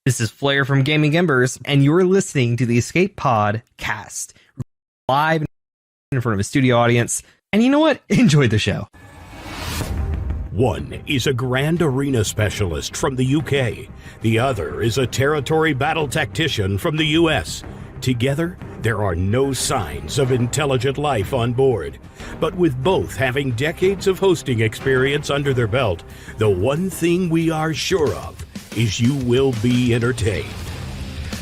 This is Flair from Gaming Embers, and you're listening to the Escape Pod cast, live in front of a studio audience. And you know what? Enjoy the show. One is a Grand Arena specialist from the UK. The other is a territory battle tactician from the US. Together, there are no signs of intelligent life on board. But with both having decades of hosting experience under their belt, the one thing we are sure of is you will be entertained.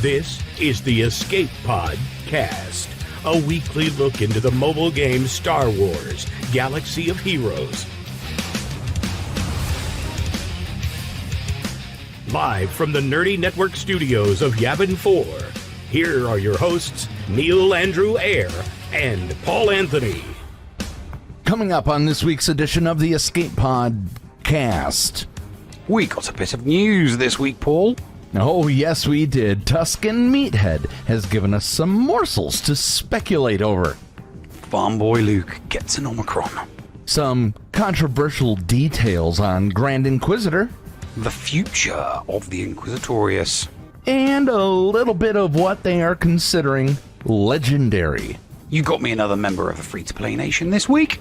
This is the Escape Pod Cast, a weekly look into the mobile game Star Wars: Galaxy of Heroes. Live from the Nerdy Network studios of Yavin 4, here are your hosts, Neil Andrew Eyre and Paul Anthony. Coming up on this week's edition of the Escape Pod Cast. We got a bit of news this week, Paul. Oh, yes, we did. Tuscan Meathead has given us some morsels to speculate over. Farm Boy Luke gets an Omicron. Some controversial details on Grand Inquisitor. The future of the Inquisitorius. And a little bit of what they are considering legendary. You got me another member of the Free-to-Play Nation this week.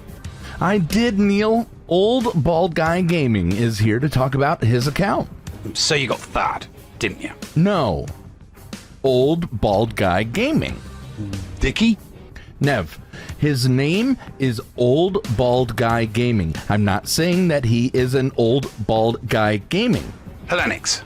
I did, Neil. Old Bald Guy Gaming is here to talk about his account. So you got that, didn't you? No. Old Bald Guy Gaming. Dickie? Nev, his name is Old Bald Guy Gaming. I'm not saying that he is an old bald guy gaming. Hellenix.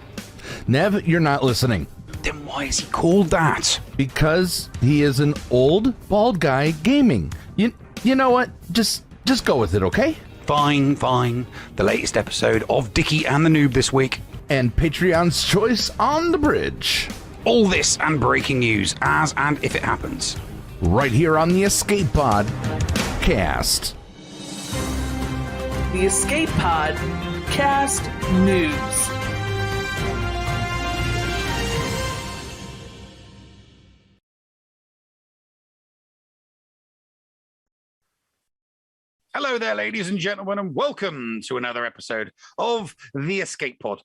Nev, you're not listening. Then why is he called that? Because he is an old bald guy gaming. You know what? Just go with it, okay? Fine. The latest episode of Dickie and the Noob this week. And Patreon's choice on the bridge. All this and breaking news as and if it happens. Right here on the Escape Pod Cast. The Escape Pod Cast News. Hello there, ladies and gentlemen, and welcome to another episode of the Escape Pod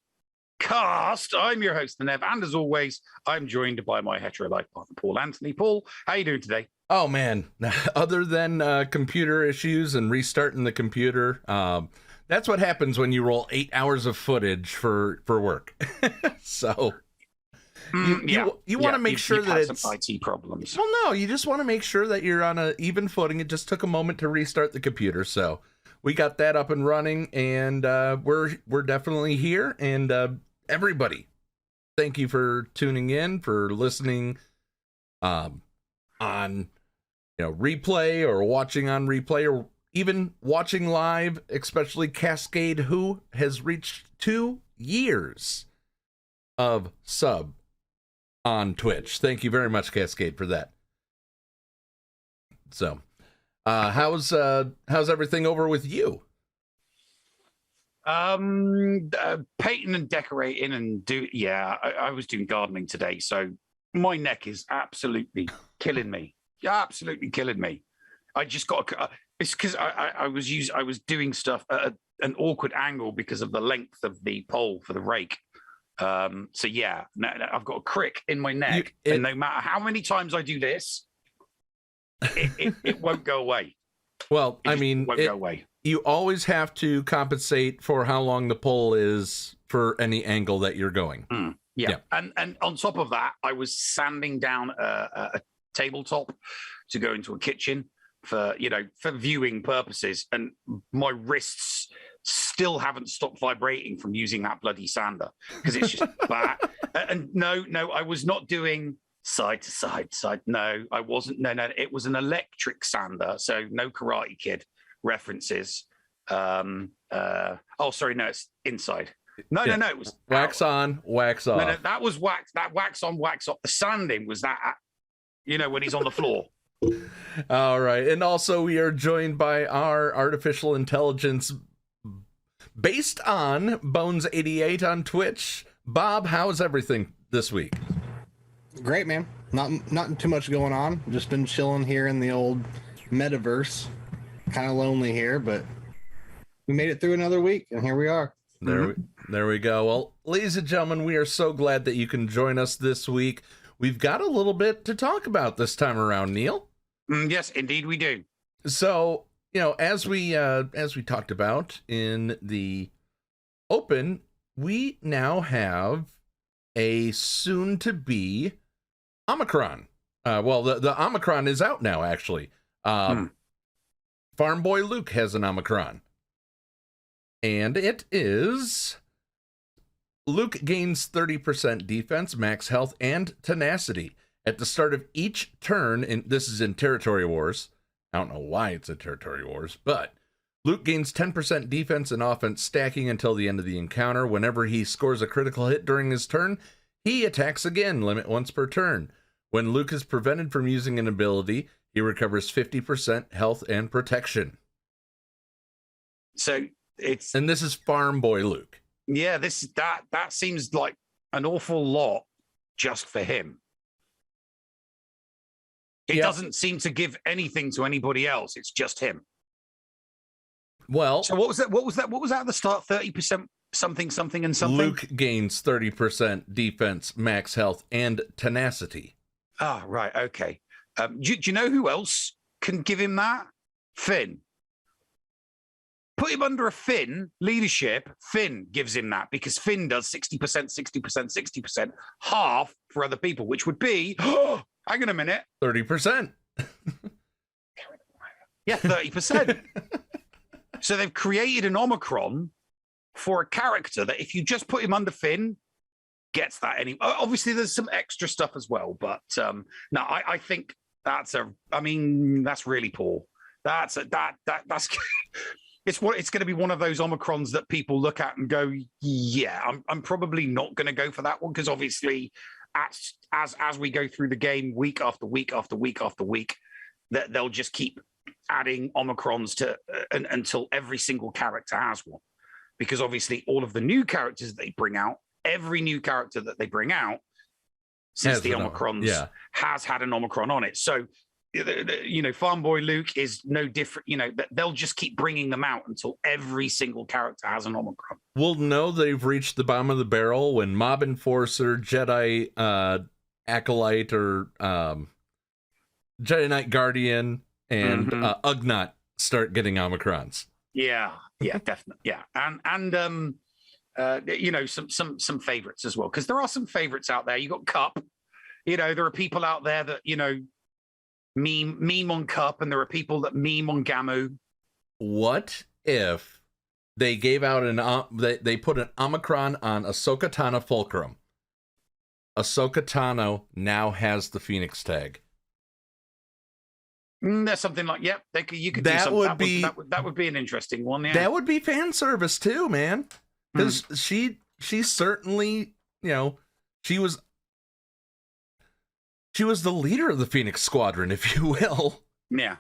Cast. I'm your host, Nev, and as always, I'm joined by my hetero life partner, Paul Anthony. Paul, how you doing today? Oh, man. Other than computer issues and restarting the computer, that's what happens when you roll 8 hours of footage for work. So... You want to make sure that it's some IT problems. Well, no, you just want to make sure that you're on an even footing. It just took a moment to restart the computer, so we got that up and running, and we're definitely here. And everybody, thank you for tuning in, for listening on replay or watching on replay or even watching live, especially Cascade, who has reached 2 years of sub on Twitch. Thank you very much, Cascade, for that. So, how's everything over with you? Painting and decorating and I was doing gardening today, so my neck is absolutely killing me. Absolutely killing me. I just got it's because I was doing stuff at an awkward angle because of the length of the pole for the rake. No, I've got a crick in my neck, and no matter how many times I do this, it won't go away. Well, won't go away. You always have to compensate for how long the pole is for any angle that you're going. Yeah. And on top of that, I was sanding down a tabletop to go into a kitchen for viewing purposes, and my wrists still haven't stopped vibrating from using that bloody sander because it's just bad. And no, I was not doing side to side. No, I wasn't. No, it was an electric sander. So no Karate Kid references. Sorry, no, it's inside. No, it was wax on, wax off. No, that was wax. That wax on, wax off. The sanding was that. When he's on the floor. All right, and also we are joined by our artificial intelligence based on Bones88 on Twitch. Bob, how's everything this week? Great, man. Not too much going on. Just been chilling here in the old metaverse. Kind of lonely here, but we made it through another week, and here we are. There we go. Well, ladies and gentlemen, we are so glad that you can join us this week. We've got a little bit to talk about this time around, Neil. Yes, indeed we do. So, as we talked about in the open, we now have a soon-to-be Omicron. The Omicron is out now, actually. Farm Boy Luke has an Omicron. And it is... Luke gains 30% defense, max health, and tenacity. At the start of each turn, and this is in Territory Wars. I don't know why it's a Territory Wars, but Luke gains 10% defense and offense stacking until the end of the encounter. Whenever he scores a critical hit during his turn, he attacks again, limit once per turn. When Luke is prevented from using an ability, he recovers 50% health and protection. So it's... And this is Farm Boy Luke. Yeah, that seems like an awful lot just for him. It doesn't seem to give anything to anybody else. It's just him. Well, so what was that at the start? 30% something and something. Luke gains 30% defense, max health, and tenacity. Ah, right. Okay. Do you know who else can give him that? Finn. Put him under a Finn leadership. Finn gives him that because Finn does 60%, 60%, 60%, half for other people, which would be, hang on a minute, 30%. Yeah, 30%. So they've created an Omicron for a character that if you just put him under Finn, gets that anyway. Obviously, there's some extra stuff as well, but no, I think that's really poor. That's it's going to be one of those Omicrons that people look at and go, yeah, I'm probably not going to go for that one because obviously, as we go through the game week after week after week after week, that they'll just keep adding Omicrons to until every single character has one, because obviously all of the new characters they bring out, every new character that they bring out since the Omicrons has had an Omicron on it. So, Farm Boy Luke is no different. They'll just keep bringing them out until every single character has an Omicron. We'll know they've reached the bottom of the barrel when Mob Enforcer, Jedi Acolyte, or Jedi Knight Guardian, and Ugnaught start getting Omicrons. Yeah, definitely. Yeah, and some favorites as well, because there are some favorites out there. You got Cup. There are people out there that meme on Cup, and there are people that meme on Gamu. What if they gave out they put an Omicron on Ahsoka Tano Fulcrum? Ahsoka Tano now has the Phoenix tag. There's something like, you could do something. That would be an interesting one. Yeah, that would be fan service too, man. Because she certainly, she was the leader of the Phoenix Squadron, if you will. Yeah.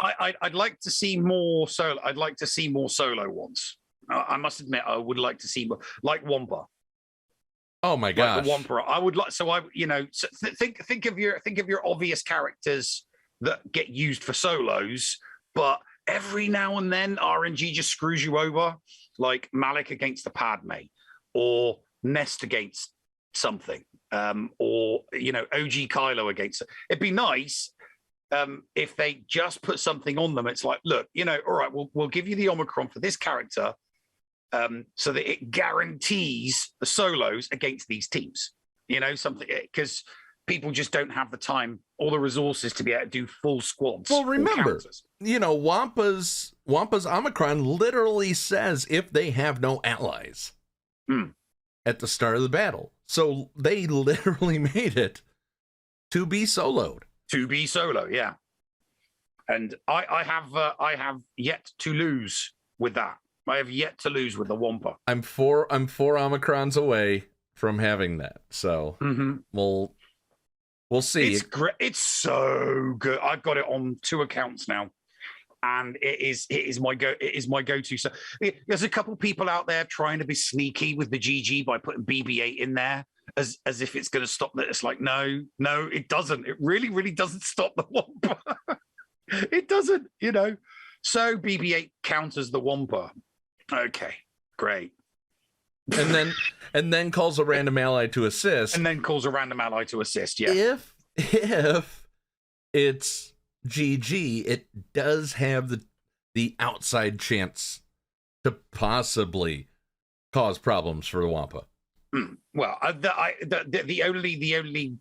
I'd like to see more solo. I'd like to see more solo ones. I must admit, I would like to see more, like Wampa. Oh my gosh, like the Wampa. I would like. So think of your obvious characters that get used for solos, but every now and then RNG just screws you over, like Malik against the Padme, or Nest against something, or OG Kylo against it. It'd be nice if they just put something on them. It's like, look, all right, we'll give you the Omicron for this character, so that it guarantees the solos against these teams. Something, because people just don't have the time or the resources to be able to do full squads. Well, remember, Wampa's Omicron literally says if they have no allies at the start of the battle. So they literally made it to be soloed. To be solo, yeah. And I have yet to lose with that. I have yet to lose with the Wampa. I'm four Omicrons away from having that. So we'll see. It's great. It's so good. I've got it on 2 accounts now, and it is my go-to. So there's a couple people out there trying to be sneaky with the GG by putting BB-8 in there as if it's going to stop that. It's like, no, it doesn't. It really, really doesn't stop the Wampa. It doesn't, So BB-8 counters the Wampa. Okay. Great. and then calls a random ally to assist. And then calls a random ally to assist. Yeah. If it's GG, it does have the outside chance to possibly cause problems for the Wampa. Well, the only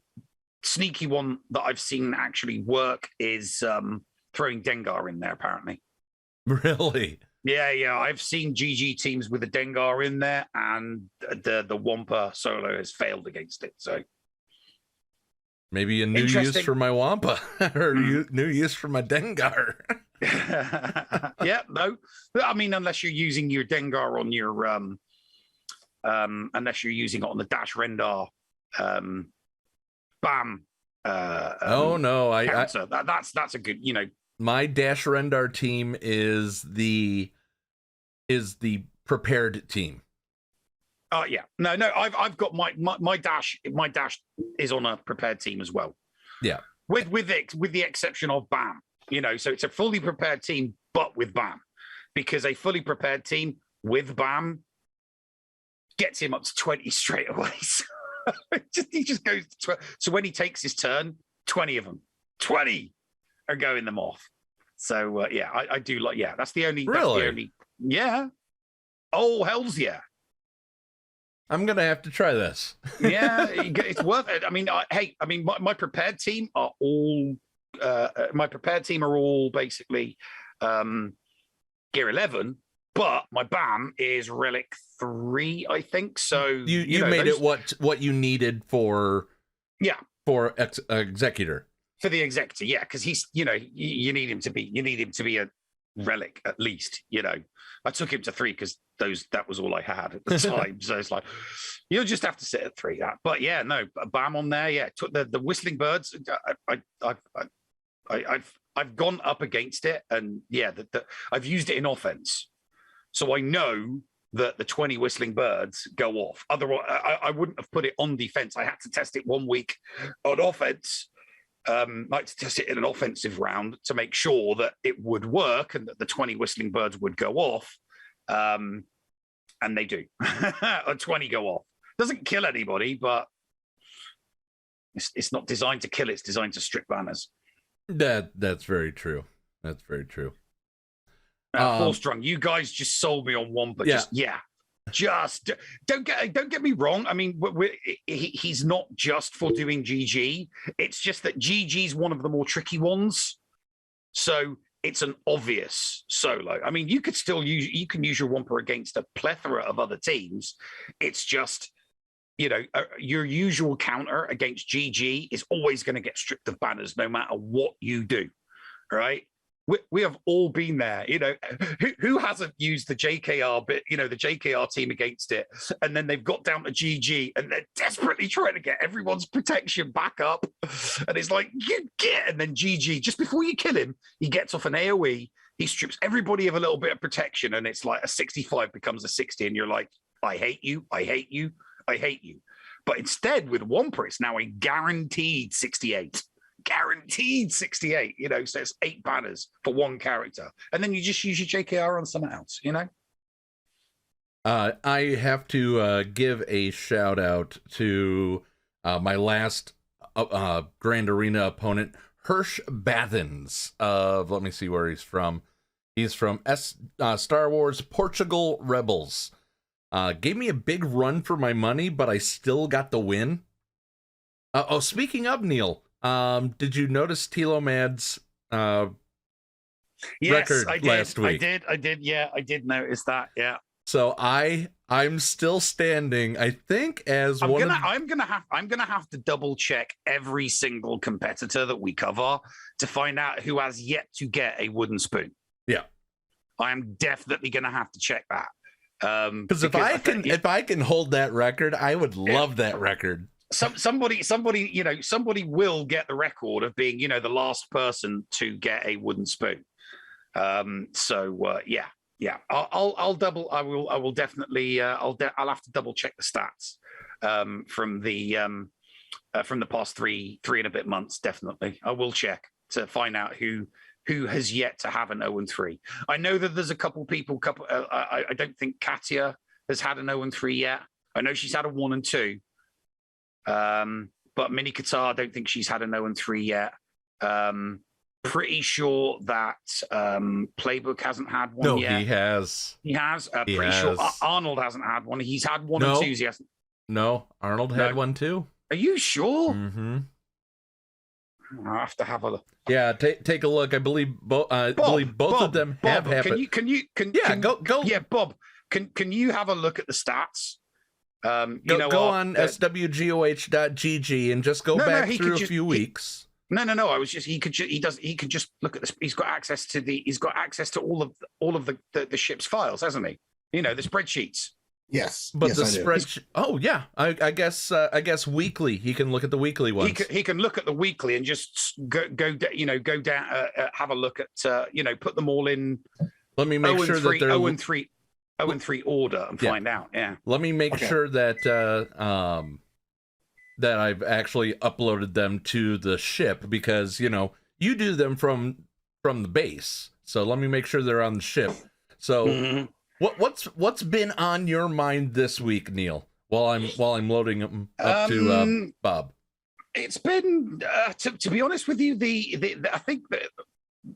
sneaky one that I've seen actually work is throwing Dengar in there. Apparently, Really? yeah. I've seen GG teams with a Dengar in there, and the Wampa solo has failed against it. So maybe a new use for my Wampa or new use for my Dengar. Yeah, no. I mean, unless you're using your Dengar on your unless you're using it on the Dash Rendar BAM. Oh no, counter. That's a good, my Dash Rendar team is the prepared team. Oh yeah, no. I've got my dash. My dash is on a prepared team as well. Yeah, with the exception of BAM. So it's a fully prepared team, but with BAM, because a fully prepared team with BAM gets him up to 20 straight away. So he just goes to 12. So when he takes his turn, 20 of them, 20 are going them off. So yeah, I do like, yeah, that's the only, really? Yeah. Oh, hell's yeah. I'm going to have to try this. Yeah, it's worth it. I mean, my prepared team are all, basically Gear 11, but my BAM is Relic 3, I think. So you made it what you needed for Executor. For the Executor, yeah, because he's, you need him to be a Relic at least. I took him to 3 because that was all I had at the time. So it's like, you'll just have to sit at 3. But yeah, no, BAM on there. Yeah, took the Whistling Birds. I've gone up against it, and yeah, I've used it in offense, so I know that the 20 Whistling Birds go off. Otherwise, I wouldn't have put it on defense. I had to test it 1 week on offense. Like to test it in an offensive round to make sure that it would work and that the 20 Whistling Birds would go off. And they do. 20 go off. Doesn't kill anybody, but it's not designed to kill. It's designed to strip banners. That's very true. That's very true. Full strong. You guys just sold me on one, but just don't get me wrong. I mean, he's not just for doing GG. It's just that GG's one of the more tricky ones. So it's an obvious solo. I mean, you can use your Wampa against a plethora of other teams. It's just, your usual counter against GG is always going to get stripped of banners no matter what you do, right? We have all been there, who hasn't used the JKR bit, the JKR team against it, and then they've got down to GG and they're desperately trying to get everyone's protection back up, and it's like, and then GG, just before you kill him, he gets off an AoE, he strips everybody of a little bit of protection, and it's like a 65 becomes a 60, and you're like, I hate you, I hate you, I hate you. But instead with Wampa, it's now a guaranteed 68. Guaranteed 68, so it's 8 banners for one character, and then you just use your JKR on something else. I have to give a shout out to my last Grand Arena opponent, Hirsch Bathens of, let me see where he's from. He's from Star Wars Portugal Rebels. Gave me a big run for my money, but I still got the win. Speaking of, Neil, did you notice Telomad's record last week? I did. Yeah, I did notice that. Yeah. So I'm still standing. I think as I'm gonna have to double check every single competitor that we cover to find out who has yet to get a wooden spoon. Yeah, I'm definitely gonna have to check that. Because if I can hold that record, I would love that record. Somebody will get the record of being, the last person to get a wooden spoon. Yeah. I'll definitely I'll have to double check the stats from the past three and a bit months. Definitely, I will check to find out who has yet to have an 0-3. I know that there's a couple people. I don't think Katia has had an 0-3 yet. I know she's had a 1 and 2. But Mini Qatar, I don't think she's had an 0-3 yet. Pretty sure that Playbook hasn't had one yet. No, he has. He has. He Pretty has. sure Arnold hasn't had one. He's had 1 No. and 2s. He hasn't. No, Arnold had No. one too. Are you sure? Mm-hmm. I have to have a look. Yeah, take a look. I believe both of them have happened. Can you Go. Yeah, Bob. Can you have a look at the stats? Go on SWGOH.gg and just go back through a few weeks. No. I was just he could just look at this. He's got access to all of the ship's files, hasn't he? The spreadsheets. Yes. But yes, the I do. spreadsheet. Oh yeah, I guess weekly. He can look at the weekly ones. He can look at the weekly and just go down, have a look at put them all in. Let me make sure that they're 0-3 order and find out. Yeah. Let me make sure that that I've actually uploaded them to the ship, because you do them from the base. So let me make sure they're on the ship. So what's been on your mind this week, Neil? While I'm loading them up to Bob. It's been to be honest with you, I think that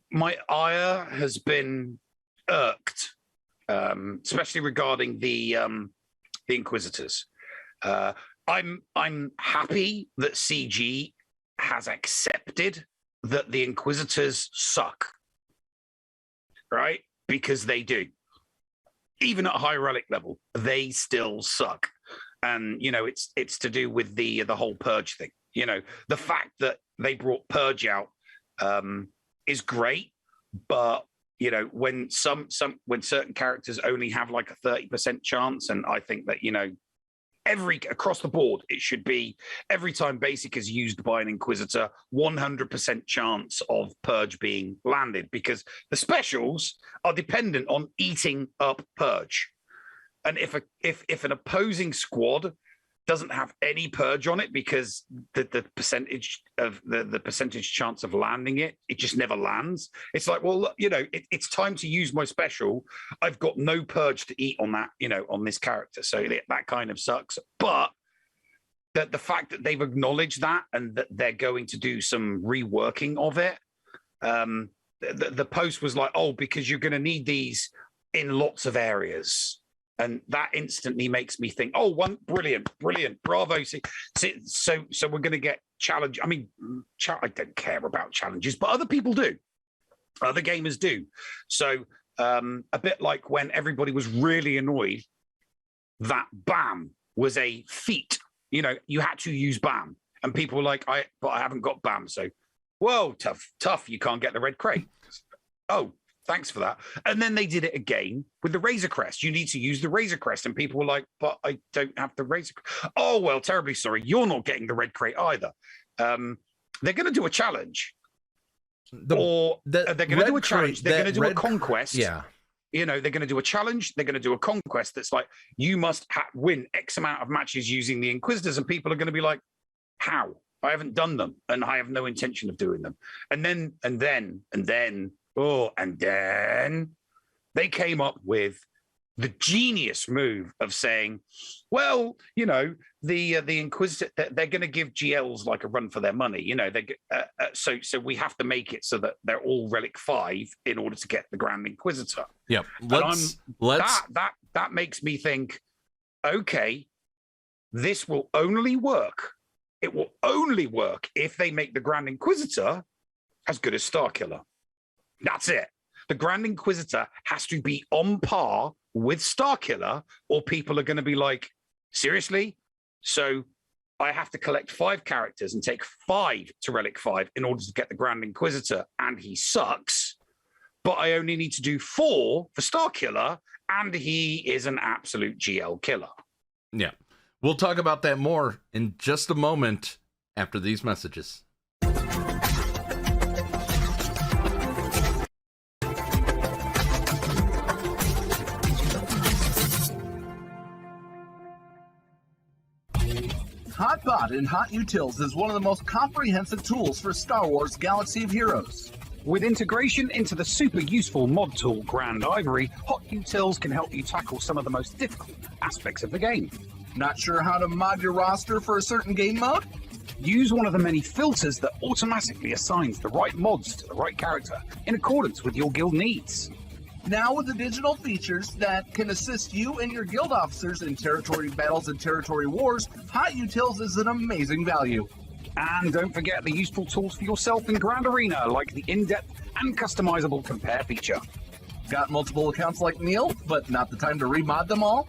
my ire has been irked, especially regarding the Inquisitors. I'm happy that CG has accepted that the Inquisitors suck, right? Because they do. Even at high relic level, they still suck. And it's to do with the whole purge thing. The fact that they brought purge out is great, but when when certain characters only have like a 30% chance, and I think that across the board it should be every time basic is used by an Inquisitor, 100% chance of purge being landed, because the specials are dependent on eating up purge. And if an opposing squad doesn't have any purge on it, because the percentage of the percentage chance of landing it just never lands. It's like, well, it's time to use my special. I've got no purge to eat on that, on this character. So that kind of sucks. But the fact that they've acknowledged that and that they're going to do some reworking of it. The post was like, oh, because you're going to need these in lots of areas. And that instantly makes me think, oh, brilliant, bravo. So we're going to get challenge. I mean, I don't care about challenges, but other people do. Other gamers do. So a bit like when everybody was really annoyed that BAM was a feat. You had to use BAM. And people were like, but I haven't got BAM. So, whoa, tough. You can't get the red crate. Oh, thanks for that. And then they did it again with the Razor Crest. You need to use the Razor Crest. And people were like, but I don't have the Razor Crest. Oh, well, terribly sorry. You're not getting the red crate either. They're going to do a challenge. They're going to do a challenge. They're going to do a conquest. Yeah. They're going to do a challenge. They're going to do a conquest that's like, you must win X amount of matches using the Inquisitors. And people are going to be like, how? I haven't done them. And I have no intention of doing them. And then they came up with the genius move of saying, well, the Inquisitor, they're going to give GLs like a run for their money. So we have to make it so that they're all Relic 5 in order to get the Grand Inquisitor. Yep. That makes me think, okay, this will only work. It will only work if they make the Grand Inquisitor as good as Starkiller. That's it. The Grand Inquisitor has to be on par with Starkiller, or people are going to be like, seriously? So I have to collect 5 characters and take 5 to Relic 5 in order to get the Grand Inquisitor, and he sucks. But I only need to do 4 for Starkiller, and he is an absolute GL killer. Yeah. We'll talk about that more in just a moment after these messages. HotBot in HotUtils is one of the most comprehensive tools for Star Wars Galaxy of Heroes. With integration into the super useful mod tool Grand Ivory, HotUtils can help you tackle some of the most difficult aspects of the game. Not sure how to mod your roster for a certain game mode? Use one of the many filters that automatically assigns the right mods to the right character in accordance with your guild needs. Now with the digital features that can assist you and your guild officers in territory battles and territory wars, HotUtils is an amazing value. And don't forget the useful tools for yourself in Grand Arena, like the in-depth and customizable compare feature. Got multiple accounts like Neil, but not the time to remod them all?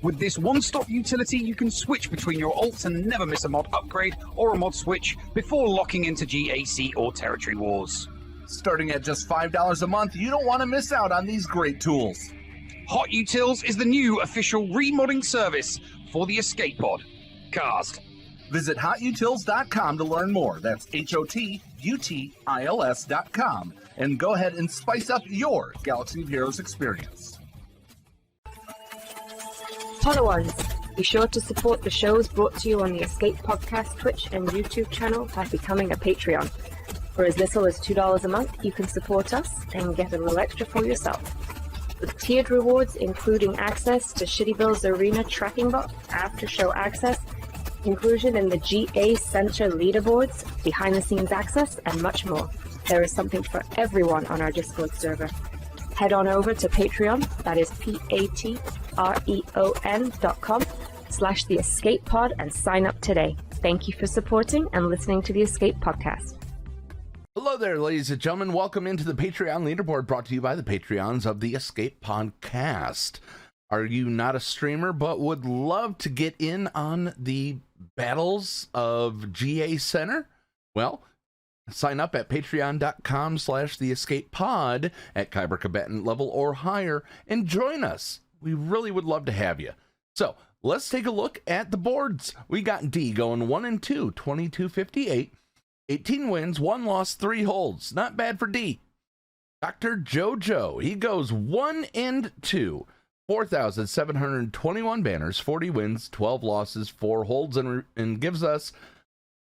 With this one-stop utility, you can switch between your alts and never miss a mod upgrade or a mod switch before locking into GAC or Territory Wars. Starting at just $5 a month, you don't want to miss out on these great tools. HotUtils is the new official remodding service for the Escape Pod. Cast. Visit HotUtils.com to learn more. That's HotUtils.com. And go ahead and spice up your Galaxy of Heroes experience. Followers, be sure to support the shows brought to you on the Escape Podcast Twitch and YouTube channel by becoming a Patreon. For as little as $2 a month, you can support us and get a little extra for yourself. With tiered rewards including access to Shitty Bill's Arena tracking bot, after-show access, inclusion in the GA Center leaderboards, behind-the-scenes access, and much more. There is something for everyone on our Discord server. Head on over to Patreon, that is patreon.com/The Escape Pod, and sign up today. Thank you for supporting and listening to the Escape Podcast. Hello there, ladies and gentlemen. Welcome into the Patreon leaderboard brought to you by the Patreons of the Escape Podcast. Are you not a streamer but would love to get in on the battles of GA Center? Well, sign up at patreon.com/theescapepod at Kyber combatant level or higher and join us. We really would love to have you. So let's take a look at the boards. We got D going 1-2, 2258. 18 wins, 1 loss, 3 holds. Not bad for D. Dr. JoJo, he goes 1-2, 4,721 banners, 40 wins, 12 losses, 4 holds, and gives us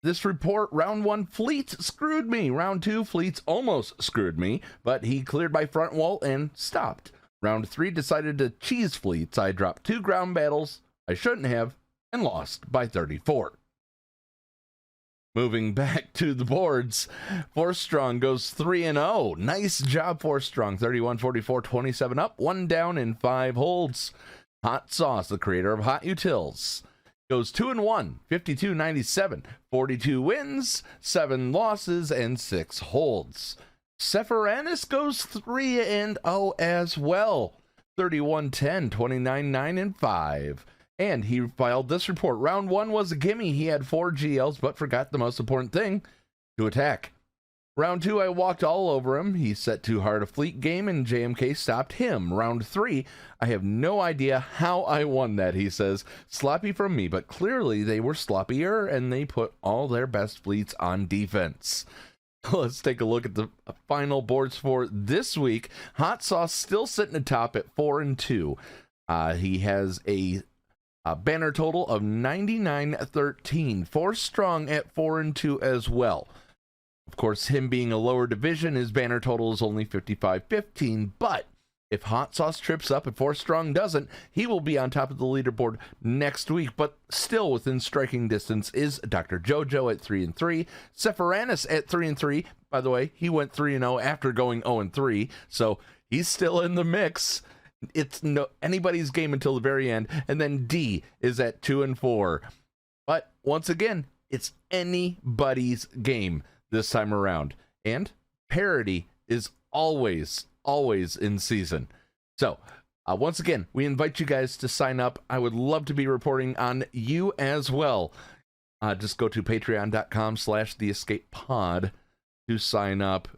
this report. Round 1, Fleets screwed me. Round 2, Fleets almost screwed me, but he cleared my front wall and stopped. Round 3, decided to cheese Fleets. I dropped 2 ground battles I shouldn't have and lost by 34. Moving back to the boards, Force Strong goes 3-0. Nice job, Force Strong. 31, 44, 27 up, 1 down, and 5 holds. Hot Sauce, the creator of HotUtils, goes 2-1, 52, 97, 42 wins, 7 losses, and 6 holds. Sephiranus goes 3-0 as well. 31, 10, 29, 9, and 5. And he filed this report. Round 1 was a gimme. He had 4 GLs, but forgot the most important thing, to attack. Round 2, I walked all over him. He set too hard a fleet game, and JMK stopped him. Round 3, I have no idea how I won that, he says. Sloppy from me, but clearly they were sloppier, and they put all their best fleets on defense. Let's take a look at the final boards for this week. Hot Sauce still sitting atop at 4-2. He has a banner total of 99-13. Force Strong at 4-2 as well. Of course, him being a lower division, his banner total is only 55-15, but if Hot Sauce trips up and Force Strong doesn't, he will be on top of the leaderboard next week, but still within striking distance is Dr. JoJo at 3-3, Sephiranus at 3-3. By the way, he went 3-0 after going 0-3, so he's still in the mix. It's no anybody's game until the very end. And then D is at 2-4. But once again, it's anybody's game this time around. And parity is always in season. So once again, we invite you guys to sign up. I would love to be reporting on you as well. Just go to patreon.com/theescapepod to sign up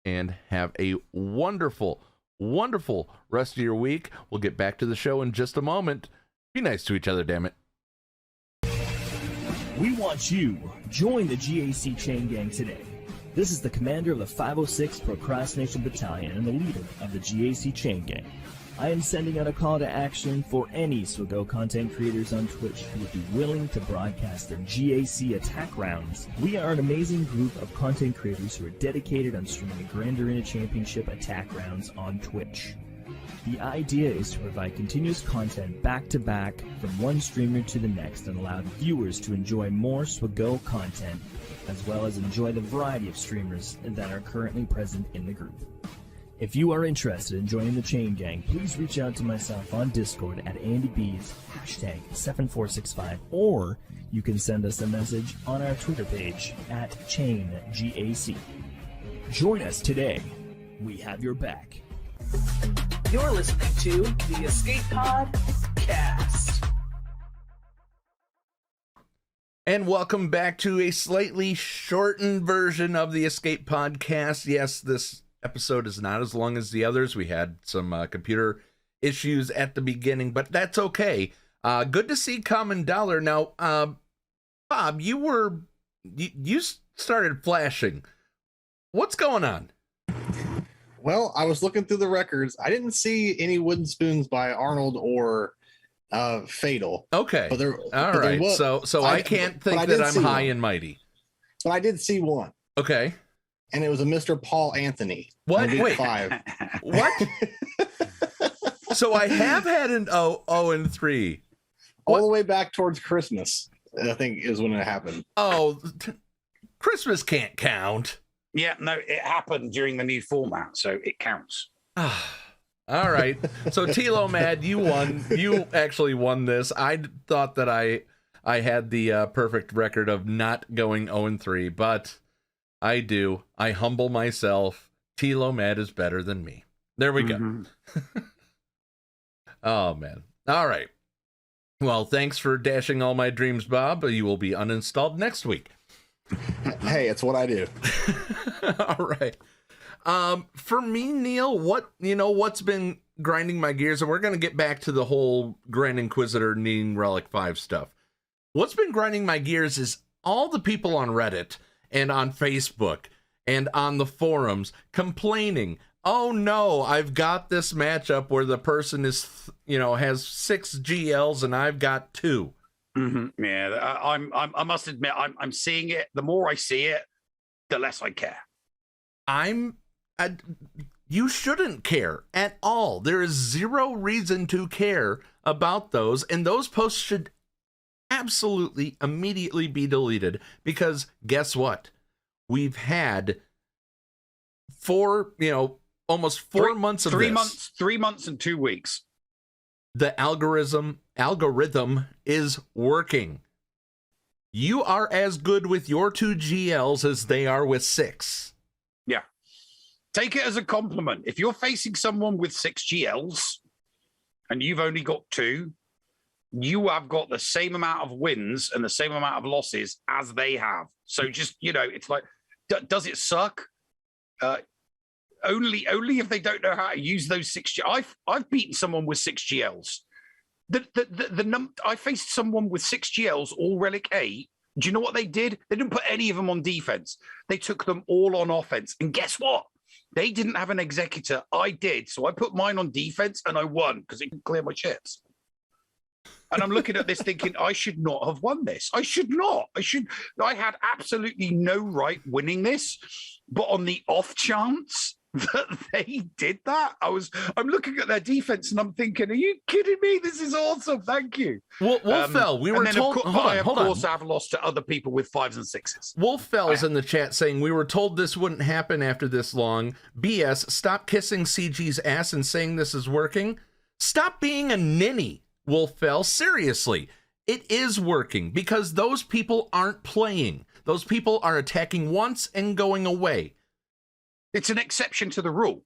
and have a wonderful rest of your week. We'll get back to the show in just a moment. Be nice to each other, damn it. We want you. Join the GAC Chain Gang today. This is the commander of the 506 Procrastination Battalion and the leader of the GAC Chain Gang. I am sending out a call to action for any SWGOH content creators on Twitch who would be willing to broadcast their GAC attack rounds. We are an amazing group of content creators who are dedicated on streaming the Grand Arena Championship attack rounds on Twitch. The idea is to provide continuous content back-to-back from one streamer to the next and allow viewers to enjoy more SWGOH content, as well as enjoy the variety of streamers that are currently present in the group. If you are interested in joining the Chain Gang, please reach out to myself on Discord at AndyBees, #7465, or you can send us a message on our Twitter page at ChainGAC. Join us today. We have your back. You're listening to the Escape Pod Cast. And welcome back to a slightly shortened version of the Escape Podcast. Yes, this episode is not as long as the others. We had some computer issues at the beginning, but that's okay. Good to see Common Dollar. Now, Bob, you started flashing. What's going on? Well, I was looking through the records. I didn't see any wooden spoons by Arnold or Fatal. Okay. But all right. So I can't think that I'm high and mighty. But I did see one. Okay. And it was a Mr. Paul Anthony. What? Wait. 5. What? So I have had an 0-3. All the way back towards Christmas, I think, is when it happened. Oh, Christmas can't count. Yeah, no, it happened during the new format, so it counts. All right. So Tilo Mad, you won. You actually won this. I thought that I had the perfect record of not going 0-3, but I do. I humble myself. Tilo Mad is better than me. There we go. Oh, man. All right. Well, thanks for dashing all my dreams, Bob. You will be uninstalled next week. Hey, it's what I do. All right. For me, Neil, what's been grinding my gears, and we're going to get back to the whole Grand Inquisitor needing Relic 5 stuff. What's been grinding my gears is all the people on Reddit and on Facebook and on the forums complaining, oh no, I've got this matchup where the person is, has 6 GLs and I've got 2. Mm-hmm. Yeah, I must admit, I'm seeing it. The more I see it, the less I care. You shouldn't care at all. There is zero reason to care about those, and those posts should absolutely immediately be deleted, because guess what? We've had almost 4 months of this. 3 months and 2 weeks. The algorithm is working. You are as good with your 2 GLs as they are with 6. Yeah. Take it as a compliment. If you're facing someone with 6 GLs and you've only got 2, you have got the same amount of wins and the same amount of losses as they have. So just, it's like, does it suck? Only if they don't know how to use those 6 GLs. I've beaten someone with 6 GLs. I faced someone with 6 GLs, all Relic 8. Do you know what they did? They didn't put any of them on defense. They took them all on offense. And guess what? They didn't have an executor. I did. So I put mine on defense and I won because it could clear my chips. And I'm looking at this thinking, I should not have won this. I should not. I had absolutely no right winning this. But on the off chance that they did that, I'm looking at their defense and I'm thinking, are you kidding me? This is awesome. Thank you. Wolfell, we were told. Of course, I've lost to other people with 5s and 6s. Wolfell's in the chat saying we were told this wouldn't happen after this long. BS. Stop kissing CG's ass and saying this is working. Stop being a ninny, Wolfell. Seriously, it is working because those people aren't playing. Those people are attacking once and going away. It's an exception to the rule.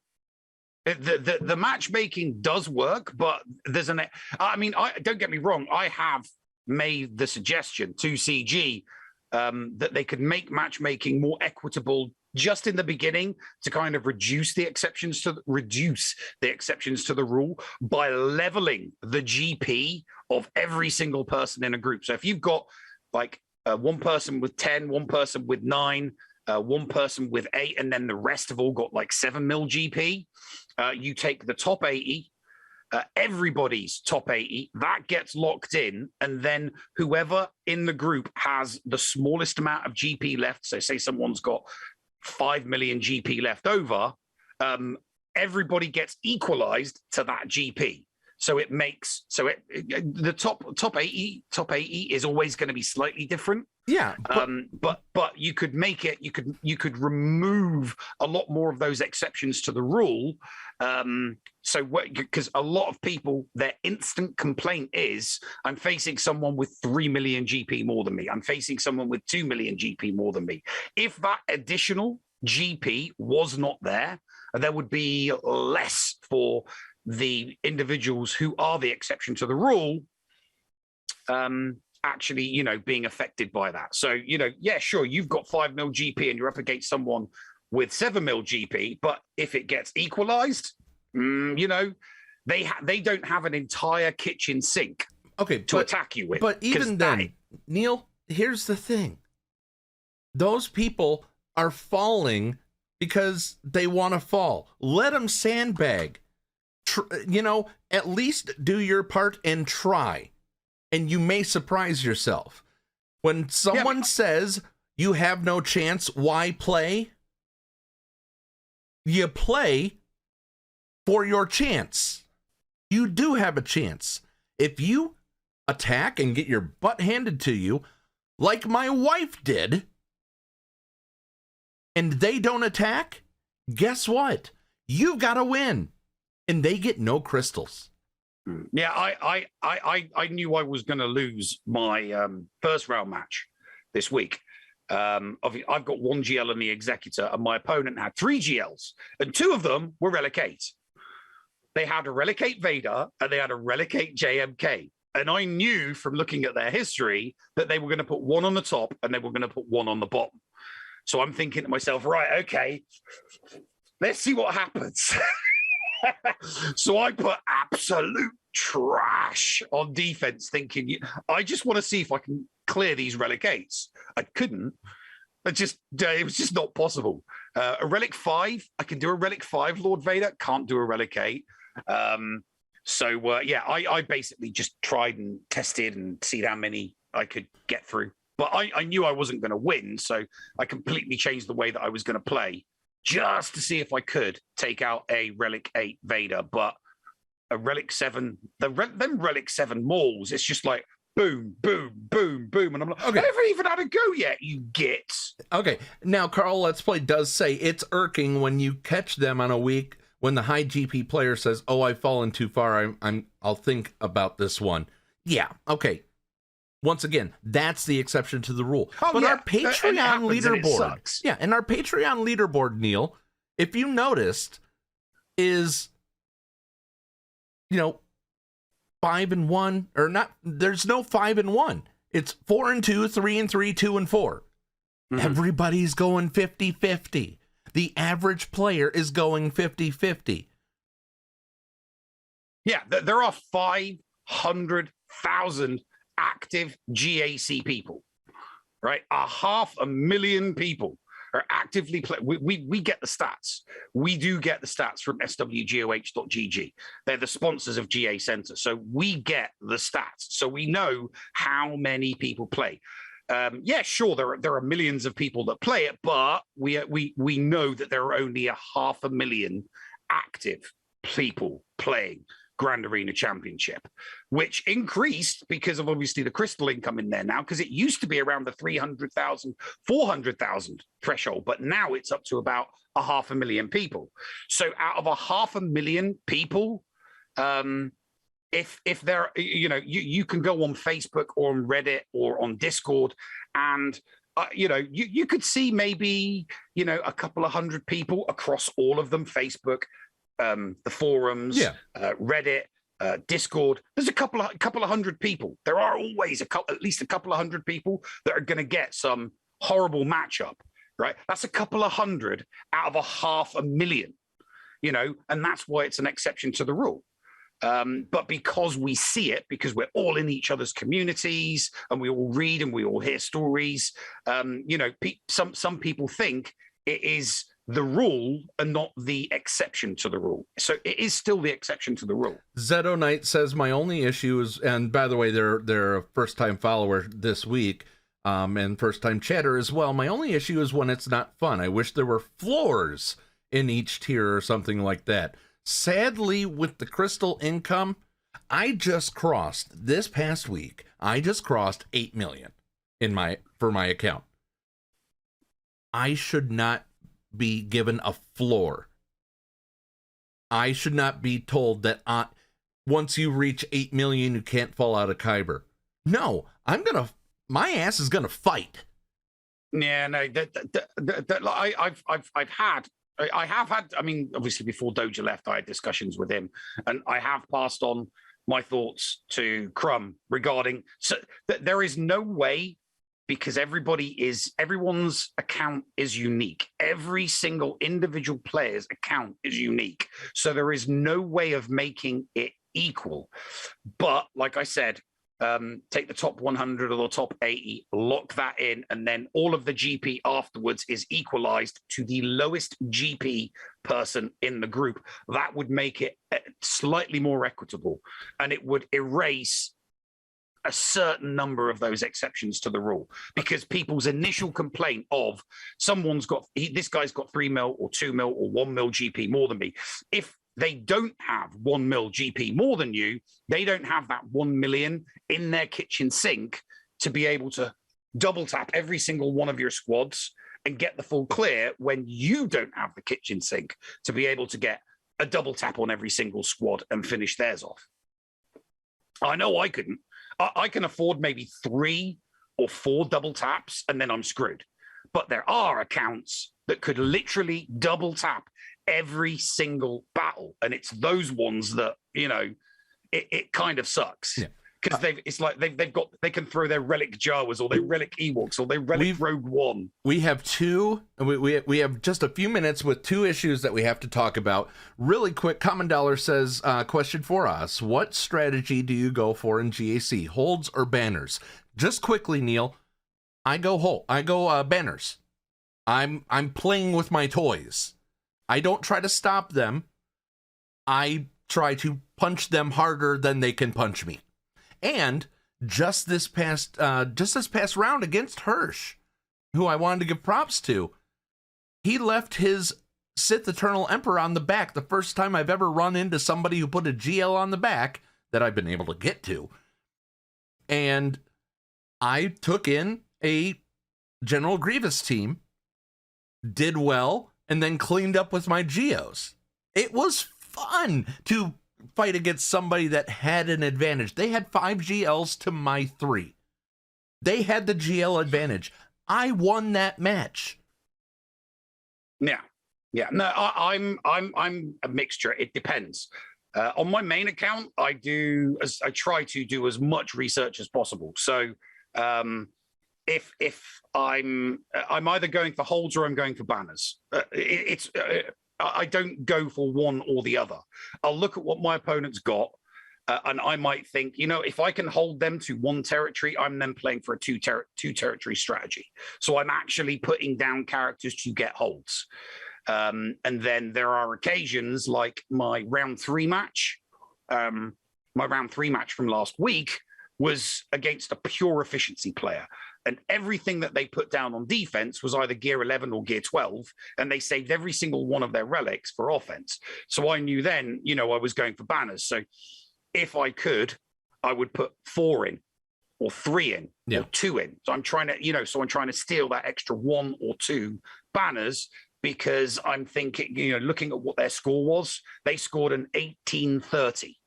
The matchmaking does work, but there's don't get me wrong. I have made the suggestion to CG that they could make matchmaking more equitable just in the beginning to kind of reduce the exceptions to the rule by leveling the GP of every single person in a group. So if you've got like one person with 10, one person with 9, one person with 8, and then the rest have all got like 7 mil GP. You take the top 80, everybody's top 80, that gets locked in, and then whoever in the group has the smallest amount of GP left, so say someone's got 5 million GP left over, everybody gets equalized to that GP. So it makes the top 80 is always going to be slightly different. Yeah, but you could make it. You could remove a lot more of those exceptions to the rule. Because a lot of people, their instant complaint is, I'm facing someone with 3 million GP more than me. I'm facing someone with 2 million GP more than me. If that additional GP was not there, there would be less for the individuals who are the exception to the rule actually, being affected by that. So, yeah, sure, you've got 5 mil GP and you're up against someone with 7 mil GP, but if it gets equalized, they don't have an entire kitchen sink to attack you with. But even then, Neil, here's the thing. Those people are falling because they want to fall. Let them sandbag. At least do your part and try, and you may surprise yourself. When someone says you have no chance, why play? You play for your chance. You do have a chance. If you attack and get your butt handed to you, like my wife did, and they don't attack, guess what? You've got to win. And they get no crystals. Yeah, I knew I was going to lose my first round match this week. I've got 1 GL in the Executor, and my opponent had 3 GLs, and 2 of them were Relic 8. They had a Relic 8 Vader, and they had a Relic 8 JMK. And I knew from looking at their history that they were going to put 1 on the top, and they were going to put 1 on the bottom. So I'm thinking to myself, right, okay, let's see what happens. So I put absolute trash on defense, thinking I just want to see if I can clear these Relic 8s. I couldn't. It was just not possible. A Relic 5, I can do a Relic 5 Lord Vader, can't do a Relic 8. I basically just tried and tested and see how many I could get through. But I knew I wasn't going to win, so I completely changed the way that I was going to play, just to see if I could take out a Relic 8 Vader. But a Relic 7, them Relic 7 mauls, it's just like boom, boom, boom, boom. And I'm like, okay, I haven't even had a go yet, you git. Okay, now Carl Let's Play does say it's irking when you catch them on a week when the high GP player says, oh, I've fallen too far, I'll think about this one. Yeah, okay. Once again, that's the exception to the rule. Oh, but yeah. Our Patreon leaderboard, and our Patreon leaderboard, Neil, if you noticed, is 5-1 or not. There's no 5-1. It's 4-2, 3-3, 2-4. Mm-hmm. Everybody's going 50-50. The average player is going 50-50. Yeah, there are 500,000 active GAC people, right? 500,000 people are actively playing. We get the stats. We do get the stats from SWGOH.gg. They're the sponsors of GA Center. So we get the stats. So we know how many people play. Sure, there are millions of people that play it, but we know that there are only 500,000 active people playing Grand Arena Championship, which increased because of obviously the crystal income in there now, because it used to be around the 300,000, 400,000 threshold, but now it's up to about 500,000 people. So out of 500,000 people, if there, you can go on Facebook or on Reddit or on Discord, and you could see maybe a couple of hundred people across all of them, Facebook, the forums, Reddit, Discord. There's a couple of hundred people. There are always at least a couple of hundred people that are going to get some horrible matchup, right? That's a couple of hundred out of 500,000, and that's why it's an exception to the rule. But because we see it, because we're all in each other's communities and we all read and we all hear stories, some people think it is the rule and not the exception to the rule. So it is still the exception to the rule. Zeto Knight says my only issue is, and by the way, they're a first-time follower this week, and first-time chatter as well. My only issue is when it's not fun. I wish there were floors in each tier or something like that. Sadly, with the crystal income, this past week, I just crossed 8 million for my account. I should not be given a floor. I should not be told that once you reach 8 million, you can't fall out of Kyber. No, my ass is gonna fight. Yeah, no, I have had, I mean, obviously before Doja left, I had discussions with him, and I have passed on my thoughts to Crumb regarding, so that there is no way, because everyone's account is unique. Every single individual player's account is unique. So there is no way of making it equal. But like I said, take the top 100 or the top 80, lock that in, and then all of the GP afterwards is equalized to the lowest GP person in the group. That would make it slightly more equitable, and it would erase a certain number of those exceptions to the rule, because people's initial complaint of this guy's got 3 mil or 2 mil or 1 mil GP more than me. If they don't have 1 mil GP more than you, they don't have that 1 million in their kitchen sink to be able to double tap every single one of your squads and get the full clear, when you don't have the kitchen sink to be able to get a double tap on every single squad and finish theirs off. I know I couldn't. I can afford maybe 3 or 4 double taps and then I'm screwed. But there are accounts that could literally double tap every single battle. And it's those ones that, it kind of sucks. Yeah. Because they can throw their relic Jawas or their relic Ewoks or their relic Rogue One. We have we have just a few minutes with 2 issues that we have to talk about. Really quick, Common Dollar says, question for us. What strategy do you go for in GAC, holds or banners? Just quickly, Neil, I go banners. I'm playing with my toys. I don't try to stop them. I try to punch them harder than they can punch me. And just this past round against Hirsch, who I wanted to give props to, he left his Sith Eternal Emperor on the back. The first time I've ever run into somebody who put a GL on the back that I've been able to get to. And I took in a General Grievous team, did well, and then cleaned up with my Geos. It was fun to fight against somebody that had an advantage. They had 5 GLs to my 3. They had the GL advantage. I won that match. Yeah. No, I'm a mixture. It depends. On my main account, I try to do as much research as possible. So if I'm either going for holds or I'm going for banners. I don't go for one or the other. I'll look at what my opponent's got, and I might think, if I can hold them to 1 territory, I'm then playing for a two territory strategy. So I'm actually putting down characters to get holds. And then there are occasions like my round 3 match. My round 3 match from last week was against a pure efficiency player. And everything that they put down on defense was either gear 11 or gear 12, and they saved every single one of their relics for offense. So I knew then, I was going for banners. So if I could, I would put 4 in, or 3 in, or 2 in. So I'm trying to, steal that extra 1 or 2 banners, because I'm thinking, looking at what their score was, they scored an 1830.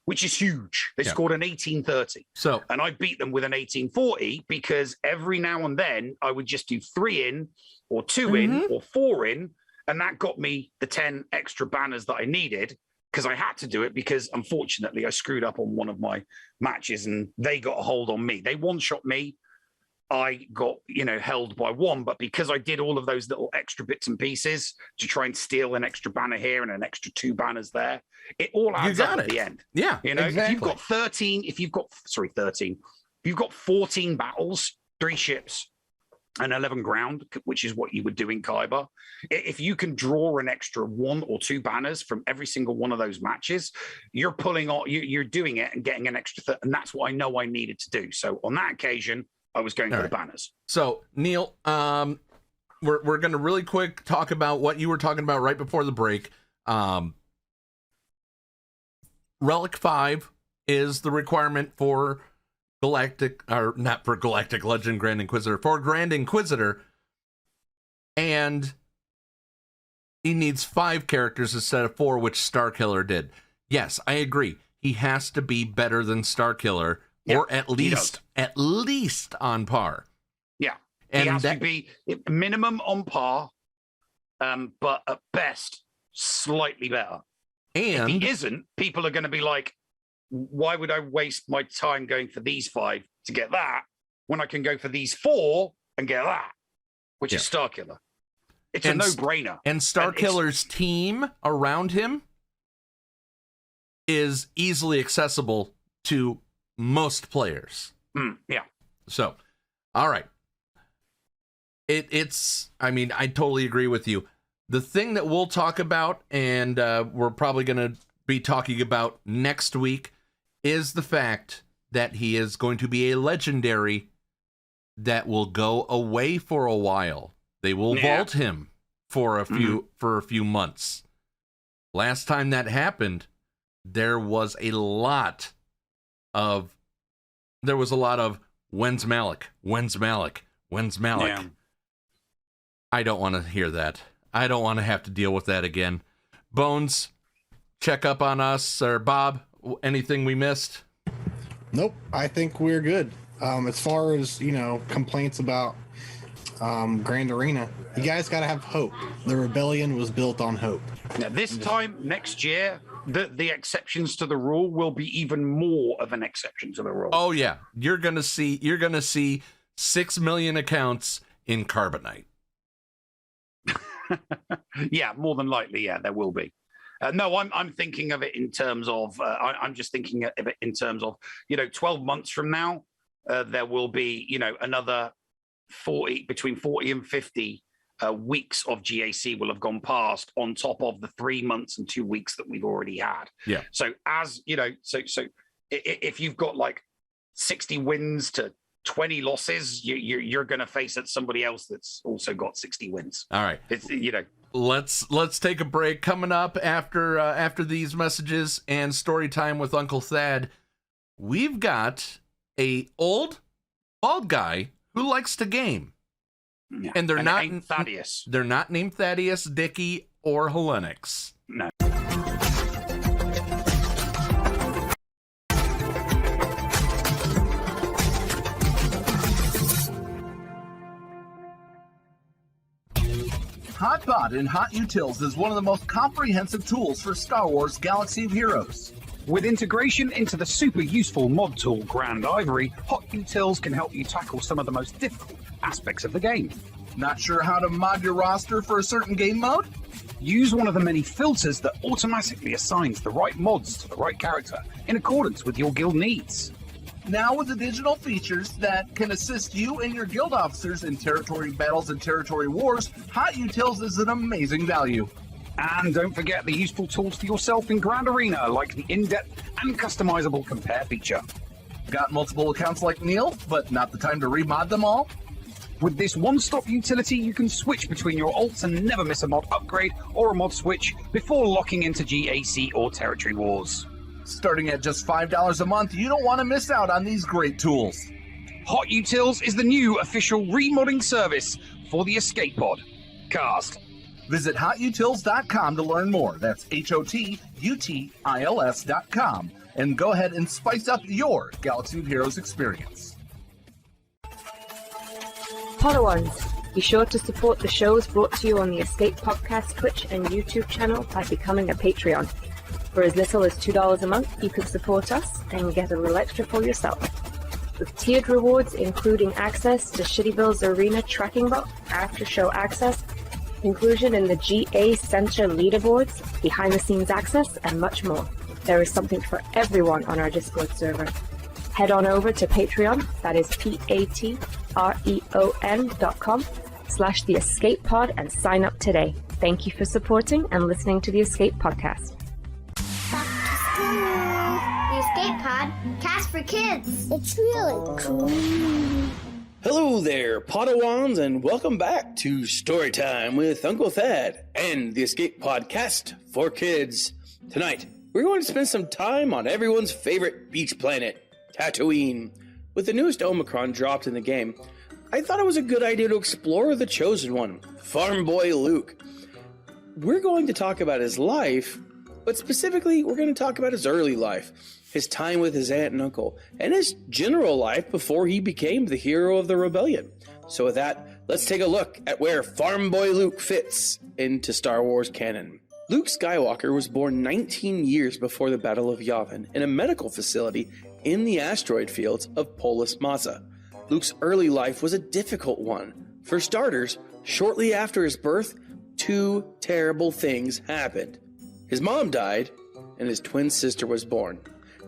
Which is huge. They scored an 1830. And I beat them with an 1840, because every now and then I would just do 3 in or 2 in or 4 in. And that got me the 10 extra banners that I needed, because I had to do it, because unfortunately I screwed up on one of my matches and they got a hold on me. They one-shot me. I got, held by 1, but because I did all of those little extra bits and pieces to try and steal an extra banner here and an extra 2 banners there, it all adds up at the end. Yeah, exactly. If you've got 14 battles, 3 ships, an 11 ground, which is what you would do in Kaiba. If you can draw an extra 1 or 2 banners from every single one of those matches, you're pulling on, you're doing it and getting an extra, and that's what I know I needed to do. So on that occasion, I was going for the banners. So Neil, we're going to really quick talk about what you were talking about right before the break. Relic 5 is the requirement for Galactic, or not for Galactic Legend Grand Inquisitor, for Grand Inquisitor, and he needs 5 characters instead of 4, which Starkiller did. Yes, I agree. He has to be better than Starkiller, or at least on par. Yeah, and he has to be minimum on par, but at best slightly better. And if he isn't, people are going to be like, why would I waste my time going for these 5 to get that when I can go for these 4 and get that, which is Starkiller? It's a no-brainer. And Starkiller's team around him is easily accessible to most players. Yeah. So, all right. It's, I mean, I totally agree with you. The thing that we'll talk about, and we're probably going to be talking about next week, is the fact that he is going to be a legendary that will go away for a while. They will vault him for a few months. Last time that happened, there was a lot of when's Malik? When's Malik? When's Malik? Yeah. I don't want to hear that. I don't want to have to deal with that again. Bones, check up on us, or Bob, anything we missed? Nope, I think we're good. As far as, complaints about Grand Arena, you guys got to have hope. The rebellion was built on hope. Now, this time next year, the exceptions to the rule will be even more of an exception to the rule. Oh yeah, you're gonna see 6 million accounts in Carbonite. Yeah, more than likely, yeah, there will be. No, I'm thinking of it in terms of, I'm just thinking of it in terms of, 12 months from now, there will be, another between 40 and 50 weeks of GAC will have gone past on top of the 3 months and 2 weeks that we've already had. Yeah. So so if you've got like 60 wins to 20 losses, you're going to face at somebody else that's also got 60 wins. All right. It's, Let's take a break. Coming up after these messages and story time with Uncle Thad, we've got a old bald guy who likes to game. Yeah. And they're not Thaddeus. They're not named Thaddeus, Dickie, or Helenix. No. HotBot in HotUtils is one of the most comprehensive tools for Star Wars Galaxy of Heroes. With integration into the super useful mod tool Grand Ivory, HotUtils can help you tackle some of the most difficult aspects of the game. Not sure how to mod your roster for a certain game mode? Use one of the many filters that automatically assigns the right mods to the right character in accordance with your guild needs. Now with additional features that can assist you and your guild officers in territory battles and territory wars, HotUtils is an amazing value. And don't forget the useful tools for yourself in Grand Arena, like the in-depth and customizable compare feature. Got multiple accounts like Neil, but not the time to remod them all? With this one-stop utility, you can switch between your alts and never miss a mod upgrade or a mod switch before locking into GAC or territory wars. Starting at just $5 a month, you don't want to miss out on these great tools. HotUtils is the new official remodding service for the Escape Pod cast. Visit HotUtils.com to learn more. That's HotUtils.com. And go ahead and spice up your Galaxy of Heroes experience. Podawans, be sure to support the shows brought to you on the Escape Podcast Twitch and YouTube channel by becoming a Patreon. For as little as $2 a month, you can support us and get a little extra for yourself. With tiered rewards including access to Shitty Bill's Arena tracking bot, after-show access, inclusion in the GA Center leaderboards, behind-the-scenes access, and much more. There is something for everyone on our Discord server. Head on over to Patreon, that is patreon.com/theescapepod and sign up today. Thank you for supporting and listening to the Escape Podcast. Back to school. The Escape Pod, cast for kids. It's really cool. Hello there, Padawans, and welcome back to Storytime with Uncle Thad and the Escape Podcast for kids. Tonight, we're going to spend some time on everyone's favorite beach planet, Tatooine. With the newest Omicron dropped in the game, I thought it was a good idea to explore the chosen one, Farm Boy Luke. We're going to talk about his life, but specifically, we're going to talk about his early life, his time with his aunt and uncle, and his general life before he became the hero of the rebellion. So with that, let's take a look at where Farm Boy Luke fits into Star Wars canon. Luke Skywalker was born 19 years before the Battle of Yavin in a medical facility in the asteroid fields of Polis Massa. Luke's early life was a difficult one. For starters, shortly after his birth, two terrible things happened. His mom died, and his twin sister was born.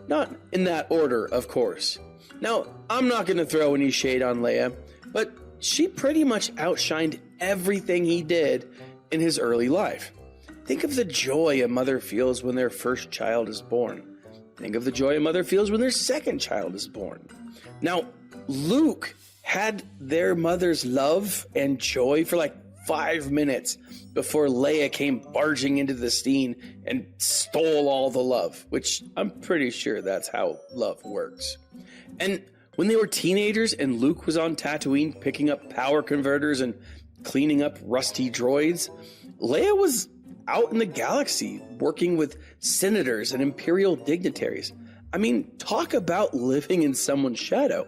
Not in that order, of course. Now, I'm not going to throw any shade on Leia, but she pretty much outshined everything he did in his early life. Think of the joy a mother feels when their first child is born. Think of the joy a mother feels when their second child is born. Now, Luke had their mother's love and joy for like 5 minutes before Leia came barging into the scene and stole all the love, which I'm pretty sure that's how love works. And when they were teenagers and Luke was on Tatooine picking up power converters and cleaning up rusty droids, Leia was out in the galaxy working with senators and imperial dignitaries. I mean, talk about living in someone's shadow.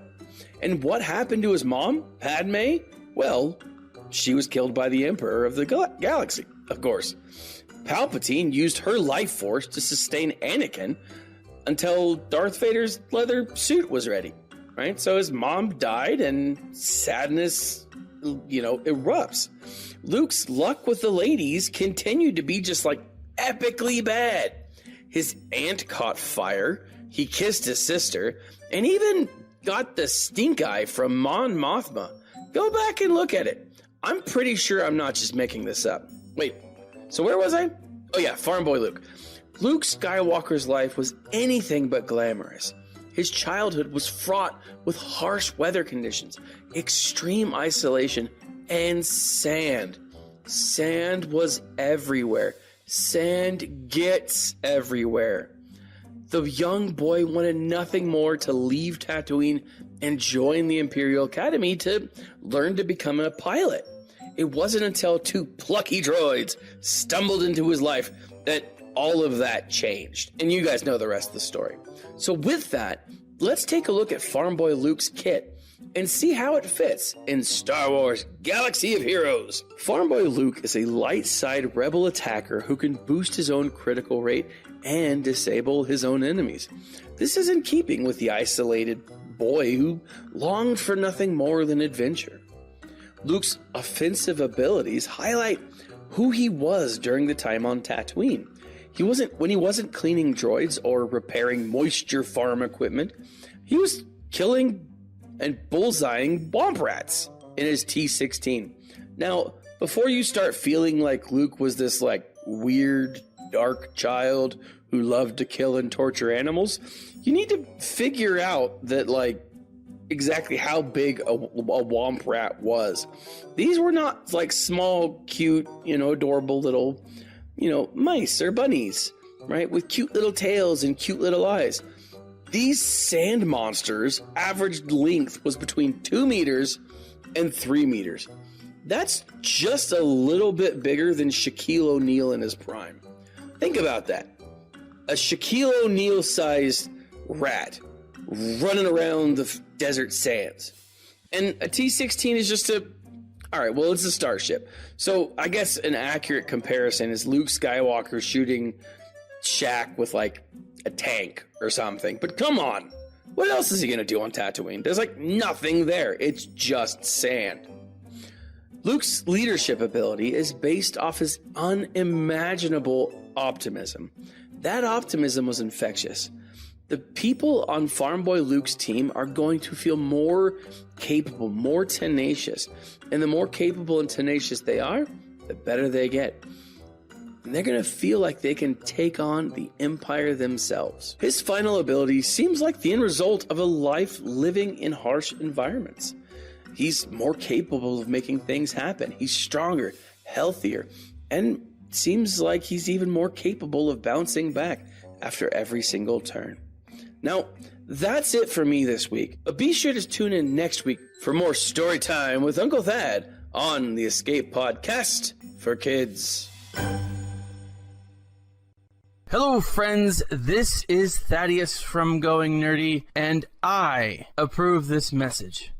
And what happened to his mom, Padme? Well, she was killed by the Emperor of the galaxy, of course. Palpatine used her life force to sustain Anakin until Darth Vader's leather suit was ready, right? So his mom died and sadness, erupts. Luke's luck with the ladies continued to be just like epically bad. His aunt caught fire, he kissed his sister, and even got the stink eye from Mon Mothma. Go back and look at it. I'm pretty sure I'm not just making this up. Wait, so where was I? Oh yeah, Farm Boy Luke. Luke Skywalker's life was anything but glamorous. His childhood was fraught with harsh weather conditions, extreme isolation, and sand. Sand was everywhere. Sand gets everywhere. The young boy wanted nothing more to leave Tatooine and join the Imperial Academy to learn to become a pilot. It wasn't until two plucky droids stumbled into his life that all of that changed. And you guys know the rest of the story. So with that, let's take a look at Farm Boy Luke's kit and see how it fits in Star Wars Galaxy of Heroes. Farm Boy Luke is a light side rebel attacker who can boost his own critical rate and disable his own enemies. This is in keeping with the isolated boy who longed for nothing more than adventure. Luke's offensive abilities highlight who he was during the time on Tatooine. When he wasn't cleaning droids or repairing moisture farm equipment, he was killing and bullseyeing womp rats in his T-16. Now, before you start feeling like Luke was this weird, dark child who loved to kill and torture animals, you need to figure out that exactly how big a womp rat was. These were not small, cute, adorable little, mice or bunnies, right? With cute little tails and cute little eyes. These sand monsters' average length was between 2 meters and 3 meters. That's just a little bit bigger than Shaquille O'Neal in his prime. Think about that. A Shaquille O'Neal-sized rat running around the desert sands. And a T-16 is just it's a starship. So I guess an accurate comparison is Luke Skywalker shooting Shaq with a tank or something. But come on, what else is he gonna do on Tatooine? There's nothing there. It's just sand. Luke's leadership ability is based off his unimaginable optimism. That optimism was infectious. The people on Farm Boy Luke's team are going to feel more capable, more tenacious. And the more capable and tenacious they are, the better they get. And they're going to feel like they can take on the empire themselves. His final ability seems like the end result of a life living in harsh environments. He's more capable of making things happen. He's stronger, healthier, and seems like he's even more capable of bouncing back after every single turn. Now, that's it for me this week. But be sure to tune in next week for more story time with Uncle Thad on the Escape Podcast for Kids. Hello, friends. This is Thaddeus from Going Nerdy, and I approve this message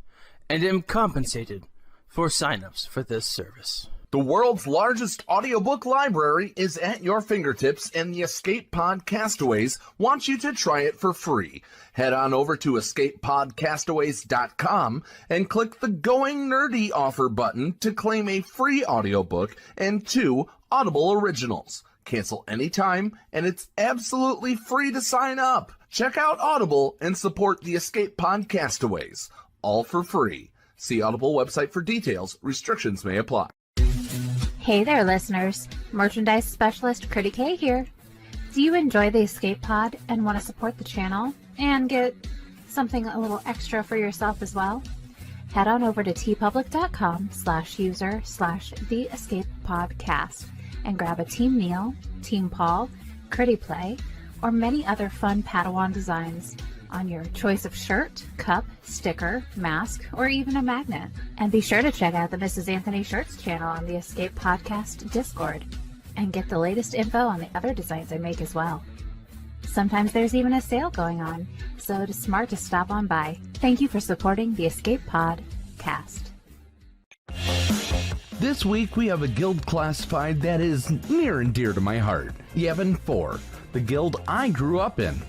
and am compensated for signups for this service. The world's largest audiobook library is at your fingertips, and the Escape Pod Castaways wants you to try it for free. Head on over to escapepodcastaways.com and click the Going Nerdy offer button to claim a free audiobook and 2 Audible originals. Cancel anytime, and it's absolutely free to sign up. Check out Audible and support the Escape Pod Castaways. All for free. See Audible website for details. Restrictions may apply. Hey there, listeners. Merchandise specialist Critty K here. Do you enjoy the Escape Pod and want to support the channel and get something a little extra for yourself as well? Head on over to tpublic.com/user/theescapepodcast and grab a Team Neil, Team Paul, Critty Play, or many other fun Padawan designs on your choice of shirt, cup, sticker, mask, or even a magnet. And be sure to check out the Mrs. Anthony Shirts channel on the Escape Podcast Discord and get the latest info on the other designs I make as well. Sometimes there's even a sale going on, so it is smart to stop on by. Thank you for supporting the Escape Pod Cast. This week we have a guild classified that is near and dear to my heart, Yevon 4, the guild I grew up in.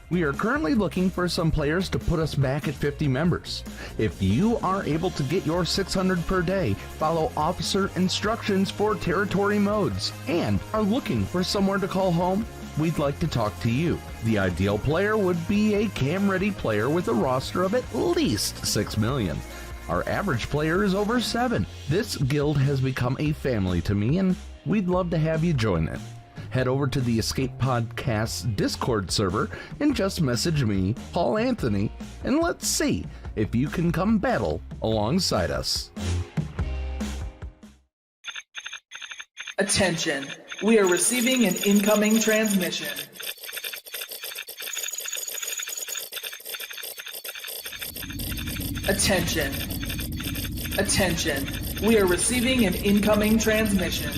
We are currently looking for some players to put us back at 50 members. If you are able to get your 600 per day, follow officer instructions for territory modes, and are looking for somewhere to call home, we'd like to talk to you. The ideal player would be a cam-ready player with a roster of at least 6 million. Our average player is over 7. This guild has become a family to me, and we'd love to have you join it. Head over to the Escape Podcast Discord server and just message me, Paul Anthony, and let's see if you can come battle alongside us. Attention, we are receiving an incoming transmission. Attention. Attention, we are receiving an incoming transmission.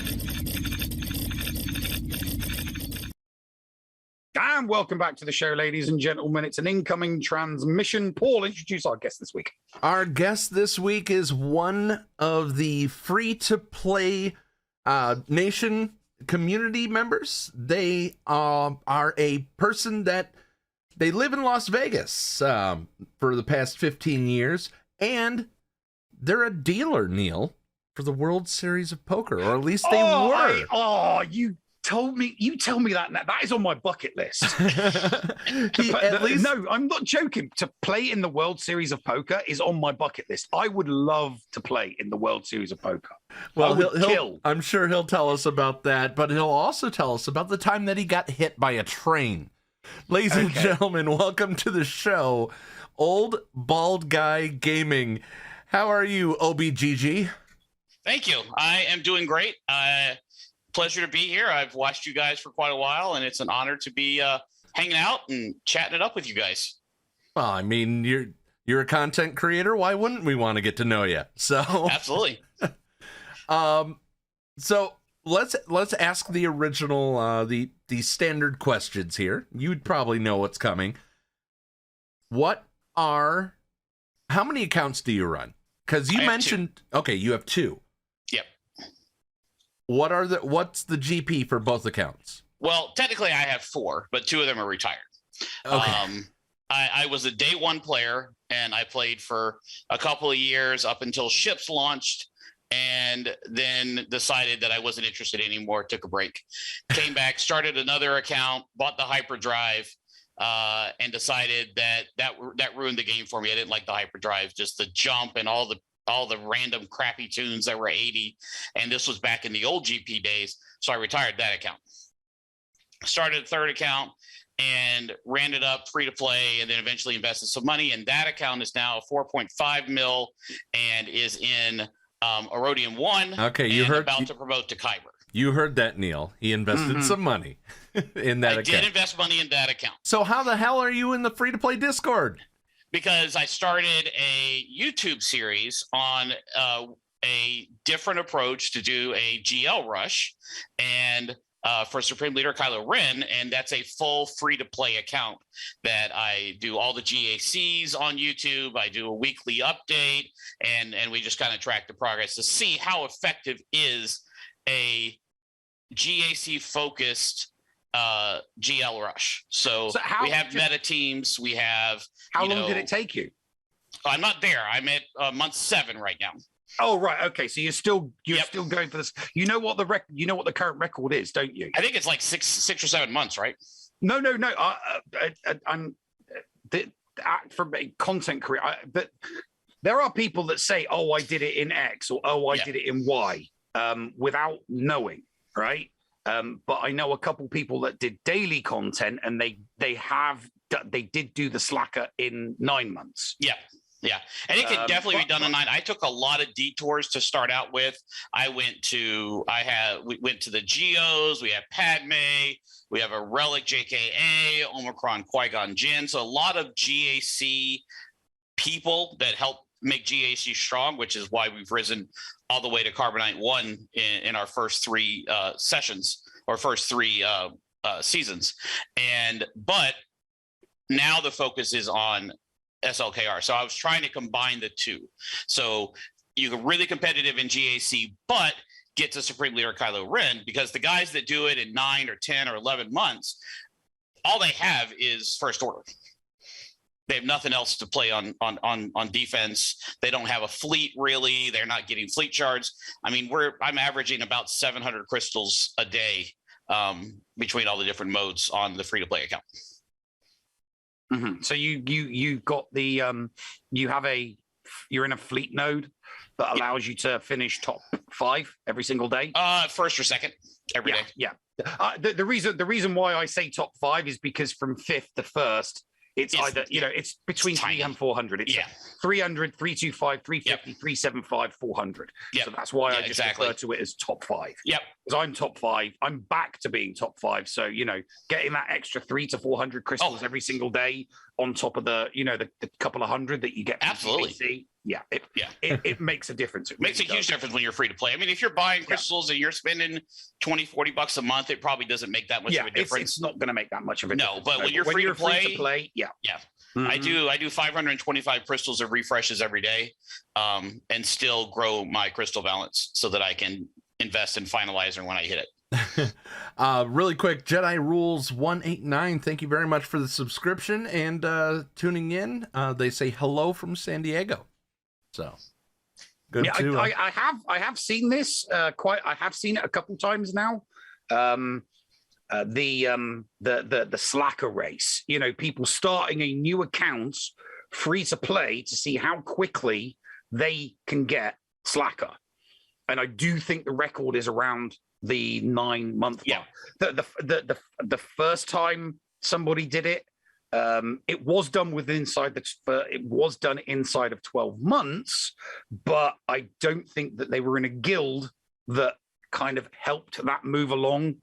And welcome back to the show, ladies and gentlemen. It's an incoming transmission. Paul, introduce our guest this week. Our guest this week is one of the free-to-play Nation community members. They are a person that they live in Las Vegas for the past 15 years, and they're a dealer, Neil, for the World Series of Poker, or at least they were. You tell me that now. That is on my bucket list. No, I'm not joking. To play in the World Series of Poker is on my bucket list. I would love to play in the World Series of Poker. Well, I'm sure he'll tell us about that, but he'll also tell us about the time that he got hit by a train. Ladies and gentlemen, welcome to the show, Old Bald Guy Gaming. How are you, OBGG? Thank you. I am doing great. Pleasure to be here. I've watched you guys for quite a while, and it's an honor to be hanging out and chatting it up with you guys. Well, I mean, you're a content creator. Why wouldn't we want to get to know you? So absolutely. So let's ask the original the standard questions here. You'd probably know what's coming. How many accounts do you run? Because you mentioned you have 2. Yep. What's the GP for both accounts? Well, technically I have 4, but 2 of them are retired. Okay. I was a day 1 player, and I played for a couple of years up until Ships launched, and then decided that I wasn't interested anymore, took a break, came back, started another account, bought the hyperdrive, and decided that ruined the game for me. I didn't like the hyperdrive, just the jump and all the random crappy tunes that were 80. And this was back in the old GP days. So I retired that account. Started a third account and ran it up free to play, and then eventually invested some money. And that account is now 4.5 mil and is in Erodium 1. Okay, you heard about to promote to Kyber. You heard that, Neil. He invested some money in that account. I did invest money in that account. So how the hell are you in the free-to-play Discord? Because I started a YouTube series on a different approach to do a GL rush, and for Supreme Leader Kylo Ren, and that's a full free-to-play account that I do all the GACs on YouTube. I do a weekly update, and we just kind of track the progress to see how effective is a GAC-focused GL rush. So we have meta teams. We have. How long did it take you? I'm not there. I'm at month 7 right now. Oh, right. Okay. So you're still going for this. You know what the current record is, don't you? I think it's like six or 7 months, right? No. I'm from a content career, but there are people that say, "Oh, I did it in X," or "Oh, I did it in Y," without knowing, right? But I know a couple people that did daily content, and they did do the Slacker in 9 months. Yeah, and it can definitely be done in 9. I took a lot of detours to start out with. We went to the Geos. We have Padme. We have a Relic JKA, Omicron Qui-Gon Jinn. So a lot of GAC people that help make GAC strong, which is why we've risen all the way to Carbonite 1 in our first 3 sessions or first 3 seasons. But now the focus is on SLKR. So I was trying to combine the two. So you can really competitive in GAC, but get to Supreme Leader Kylo Ren, because the guys that do it in 9 or 10 or 11 months, all they have is First Order. They have nothing else to play on defense. They don't have a fleet really. They're not getting fleet shards. I mean, I'm averaging about 700 crystals a day between all the different modes on the free-to-play account. Mm-hmm. So you got the you're in a fleet node that allows you to finish top 5 every single day. First or second every day. Yeah. The reason why I say top 5 is because from 5th to 1st, it's either it's between 300 and 400. It's 300, 325, 350, 375, 400. So that's why I just refer to it as top 5. Yep. Because I'm top 5. I'm back to being top 5. So getting that extra 300 to 400 crystals every single day on top of the the couple of hundred that you get. Absolutely. It makes a difference. It makes a huge difference when you're free to play. I mean, if you're buying crystals and you're spending $20-$40 a month, it probably doesn't make that much of a difference. It's not going to make that much of a difference. No, but when you're free to play, Mm-hmm. I do 525 crystals of refreshes every day, and still grow my crystal balance so that I can invest in finalizer when I hit it. Really quick, Jedi Rules 189. Thank you very much for the subscription and tuning in. They say hello from San Diego. So good. I have seen this I have seen it a couple times now. The Slacker race, people starting a new account free to play to see how quickly they can get Slacker. And I do think the record is around the 9-month mark. The first time somebody did it, it was done inside of 12 months, but I don't think that they were in a guild that kind of helped that move along.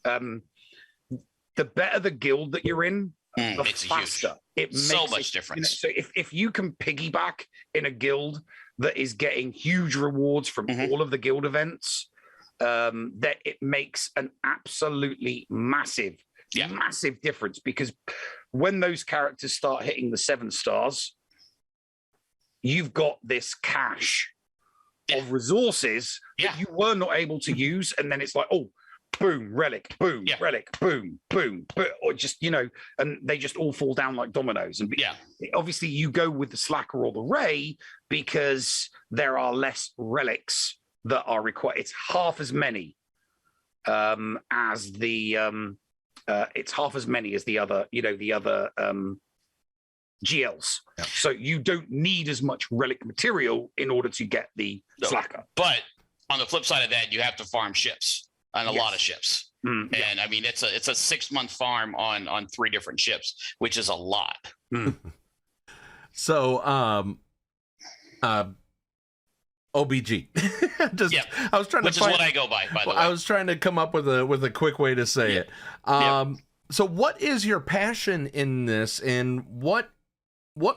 The better the guild that you're in, the faster it makes so much difference. So if you can piggyback in a guild that is getting huge rewards from all of the guild events, that it makes an absolutely massive difference, because when those characters start hitting the 7 stars, you've got this cache of resources that you were not able to use, and then it's like, oh, boom, relic, boom, relic, boom, boom, or just and they just all fall down like dominoes. And obviously you go with the Slacker or the Ray because there are less relics that are required. It's half as many as the it's half as many as the other GLs. Yeah. So you don't need as much relic material in order to get the slacker. But on the flip side of that, you have to farm ships on a lot of ships. And I mean, it's a 6-month farm on 3 different ships, which is a lot. So, OBG. I was trying which to is what I go by the way. I was trying to come up with a quick way to say it. So what is your passion in this, and what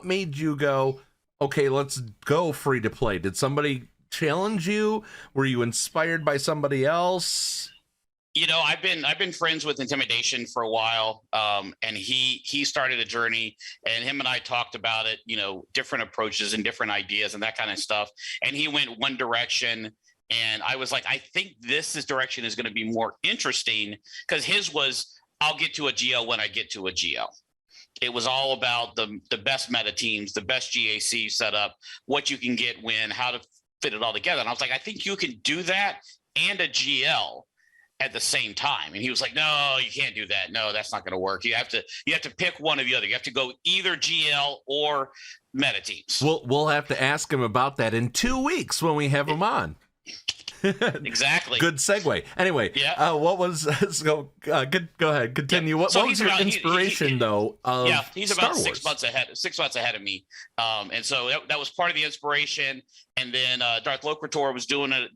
made you go, okay, let's go free to play? Did somebody challenge you? Were you inspired by somebody else? You know, I've been friends with Intimidation for a while, and he started a journey, and him and I talked about it, you know, different approaches and different ideas and that kind of stuff. And he went one direction, and I was like, I think this direction is going to be more interesting, because his was, I'll get to a GL when I get to a GL. It was all about the best meta teams, the best GAC setup, what you can get when, how to fit it all together. And I was like, I think you can do that and a GL at the same time. And he was like, no, you can't do that. No, that's not going to work. You have to pick one or the other. You have to go either GL or meta teams. We'll have to ask him about that in 2 weeks when we have him on. Exactly. Good segue. Anyway, what was go ahead, continue. What was your inspiration though? He's Star about Wars? 6 months ahead. 6 months ahead of me, and so that was part of the inspiration. And then Darth Locritor was doing a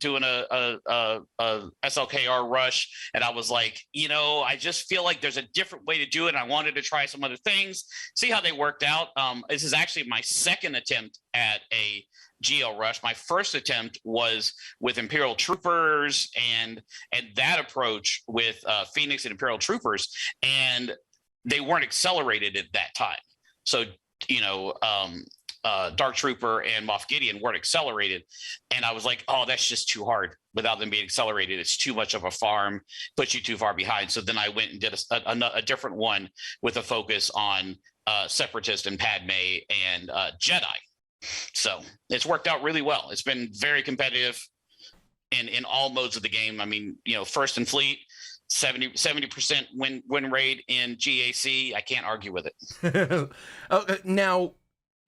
SLKR rush, and I was like, you know, I just feel like there's a different way to do it. And I wanted to try some other things, see how they worked out. This is actually my second attempt at a GL rush. My first attempt was with Imperial Troopers and that approach with Phoenix and Imperial Troopers, and they weren't accelerated at that time. So, you know, Dark Trooper and Moff Gideon weren't accelerated, and I was like, oh, that's just too hard without them being accelerated. It's too much of a farm, puts you too far behind. So then I went and did a different one with a focus on Separatist and Padme and Jedi. So it's worked out really well. It's been very competitive in all modes of the game. I mean, you know, first in fleet, 70% win rate in GAC. I can't argue with it. Now,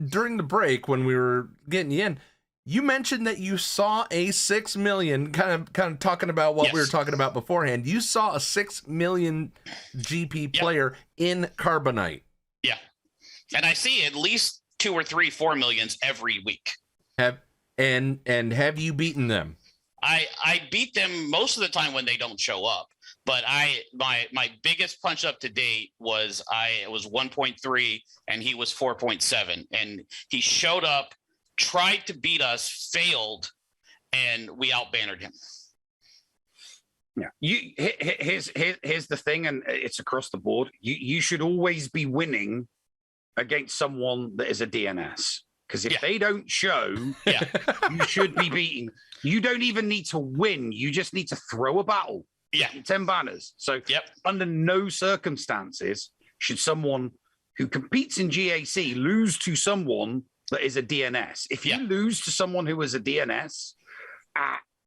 during the break when we were getting you in, you mentioned that you saw a 6 million, kind of talking about what we were talking about beforehand. You saw a 6 million GP player in Carbonite. Yeah, and I see at least 2 or 3 4 millions every week. Have you beaten them? I beat them most of the time when they don't show up. But my biggest punch up to date was 1.3 and he was 4.7, and he showed up, tried to beat us, failed, and we outbannered him. Yeah, here's the thing, and it's across the board. You should always be winning against someone that is a DNS, because if they don't show, you should be beating. You don't even need to win. You just need to throw a battle. 10 banners. So under no circumstances should someone who competes in GAC lose to someone that is a DNS. If you lose to someone who is a DNS,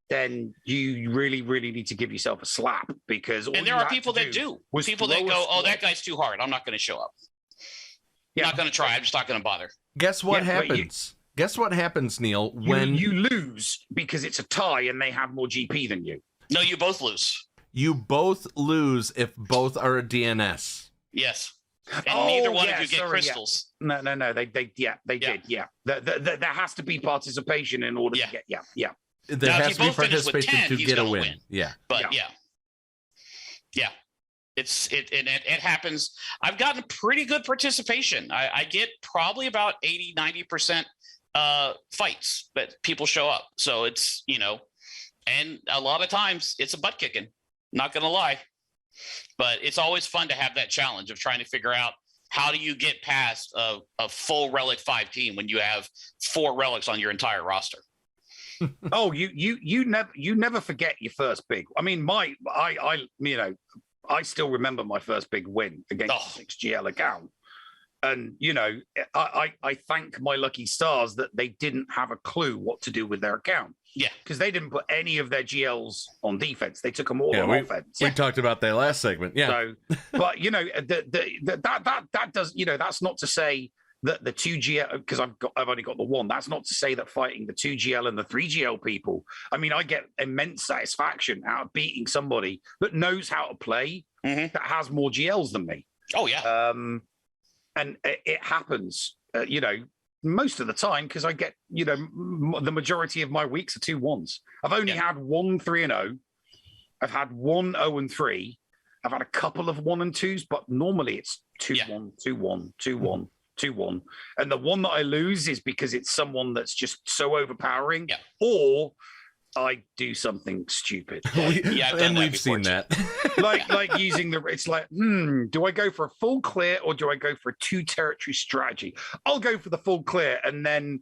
then you really, really need to give yourself a slap, because and there are people that do. People that go, oh, that guy's too hard, I'm not going to show up. I'm not going to try. I'm just not going to bother. Guess what happens? Guess what happens, Neil, when you lose because it's a tie and they have more GP than you. No, you both lose. You both lose if both are a DNS. Yes. And neither one of you get crystals. No, they did. Yeah. There has to be participation in order to get, There has to be participation to get a win. Yeah. But yeah. It happens. I've gotten pretty good participation. I get probably about 80-90% fights, but people show up. So it's, you know, and a lot of times it's a butt kicking, not gonna lie, but it's always fun to have that challenge of trying to figure out how do you get past a full relic 5 team when you have 4 relics on your entire roster. Oh, you never forget your first big. I mean, I still remember my first big win against the 6GL account. And, you know, I thank my lucky stars that they didn't have a clue what to do with their account. Yeah, because they didn't put any of their GLs on defense. They took them all on offense. We talked about that last segment. Yeah. So, but that does, that's not to say that the 2GL, because I've only got the one. That's not to say that fighting the 2GL and the 3GL people, I mean, I get immense satisfaction out of beating somebody that knows how to play, that has more GLs than me. Oh yeah. And it happens, most of the time, because I get, the majority of my weeks are 2-1s. I've only had 1 3-0. I've had 1 0-3. I've had a couple of 1 and 2s, but normally it's 2-1, 2-1, 2-1, 2-1. And the one that I lose is because it's someone that's just so overpowering, or I do something stupid. And we've seen that. like using it's like, do I go for a full clear or do I go for a 2 territory strategy? I'll go for the full clear, and then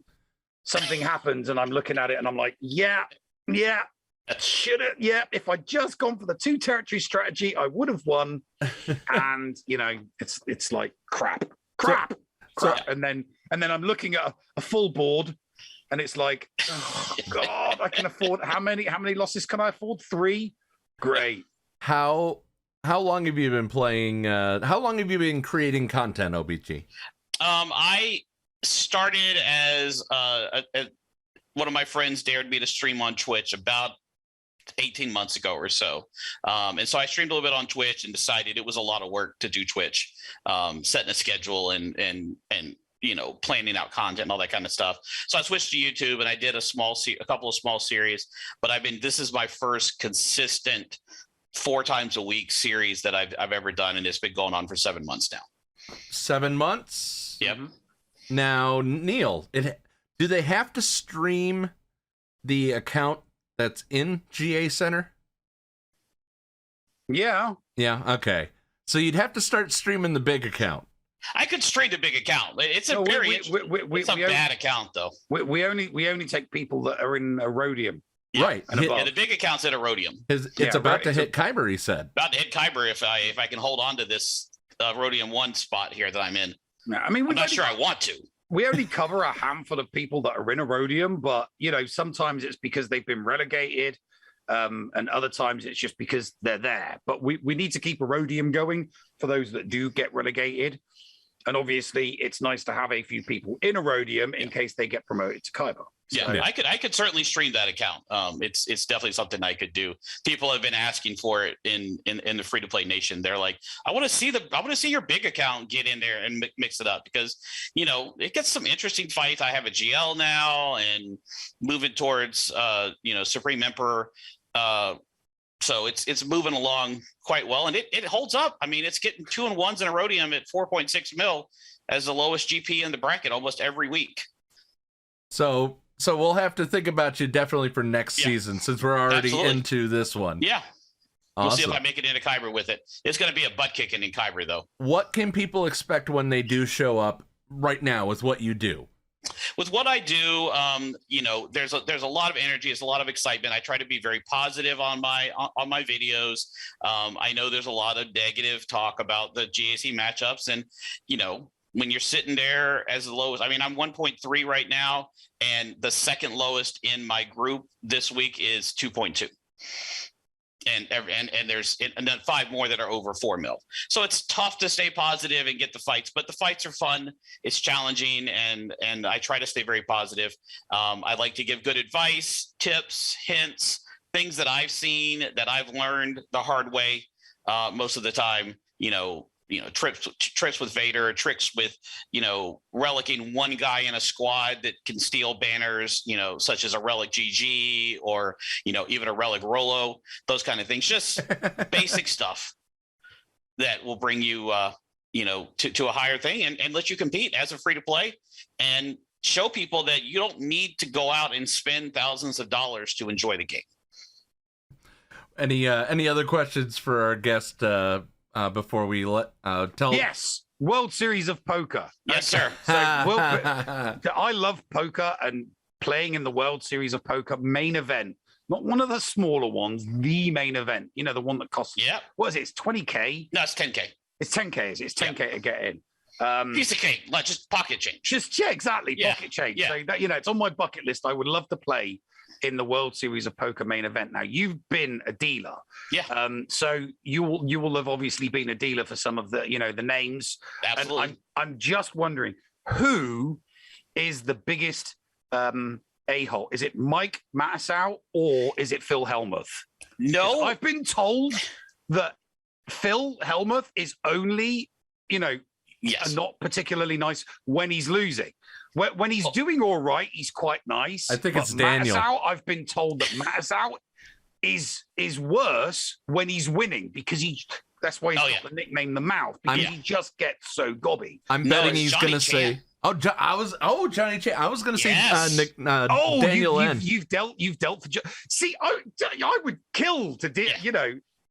something happens and I'm looking at it and I'm like, should it? Yeah, if I'd just gone for the 2 territory strategy, I would have won. And it's like crap. And then I'm looking at a full board. And it's like, oh God, I can afford how many losses can I afford? 3? Great. How long have you been playing? How long have you been creating content, OBG? I started as one of my friends dared me to stream on Twitch about 18 months ago or so. And so I streamed a little bit on Twitch and decided it was a lot of work to do Twitch, setting a schedule and planning out content and all that kind of stuff. So I switched to YouTube and I did a couple of small series, but this is my first consistent 4 times a week series that I've ever done. And it's been going on for 7 months now. 7 months? Yep. Now, Neil, do they have to stream the account that's in GA Center? Yeah. Yeah. Okay. So you'd have to start streaming the big account. I could stream the big account. It's a bad account though. We only take people that are in Erodium. Yeah. Right. And the big account's at Erodium. It's about to hit Kyber, he said. About to hit Kyber if I can hold on to this Erodium 1 spot here that I'm in. No, I mean, I'm not sure I want to. We only cover a handful of people that are in Erodium, but sometimes it's because they've been relegated, and other times it's just because they're there. But we need to keep Erodium going for those that do get relegated. And obviously, it's nice to have a few people in Erodium in case they get promoted to Kyber. So. Yeah, I could certainly stream that account. It's definitely something I could do. People have been asking for it in the free to play nation. They're like, I want to see your big account, get in there and mix it up, because it gets some interesting fights. I have a GL now and moving towards Supreme Emperor. So it's moving along quite well, and it holds up. I mean, it's getting 2 and 1s in Erodium at 4.6 mil as the lowest GP in the bracket almost every week. So we'll have to think about you definitely for next season, since we're already into this one. Yeah. Awesome. We'll see if I make it into Kyber with it. It's going to be a butt kicking in Kyber, though. What can people expect when they do show up right now with what you do? With what I do, there's a lot of energy, there's a lot of excitement. I try to be very positive on my videos. I know there's a lot of negative talk about the GAC matchups, and when you're sitting there as the lowest, I mean, I'm 1.3 right now, and the second lowest in my group this week is 2.2. And then 5 more that are over 4 mil. So it's tough to stay positive and get the fights, but the fights are fun. It's challenging, and I try to stay very positive. I like to give good advice, tips, hints, things that I've seen, that I've learned the hard way most of the time. Trips with Vader, tricks with, relicking one guy in a squad that can steal banners, such as a relic GG or, even a relic Rolo, those kind of things, just basic stuff that will bring you, to a higher thing and let you compete as a free to play and show people that you don't need to go out and spend thousands of dollars to enjoy the game. Any other questions for our guest, before we tell? Yes, World Series of Poker. Yes, sir. So I love poker and playing in the World Series of Poker main event. Not one of the smaller ones, the main event. The one that costs. Yeah. What is it? It's 20K. No, it's 10K. It's 10K. Is it? It's 10K to get in. Piece of cake, like just pocket change. Exactly, pocket change. Yeah. So that, it's on my bucket list. I would love to play in the World Series of Poker main event. Now, you've been a dealer. Yeah. So you will have obviously been a dealer for some of the, the names. Absolutely. And I'm just wondering, who is the biggest a-hole? Is it Mike Mattisau or is it Phil Hellmuth? No. I've been told that Phil Hellmuth is only, not particularly nice when he's losing. When he's doing all right, he's quite nice. I think But it's Daniel. Mattisau, I've been told that Mattisau is worse when he's winning because that's why he's got the nickname the Mouth, because he just gets so gobby. I'm betting he's going to say. Johnny Chan. I was going to say Daniel N. You've dealt for. See, I would kill to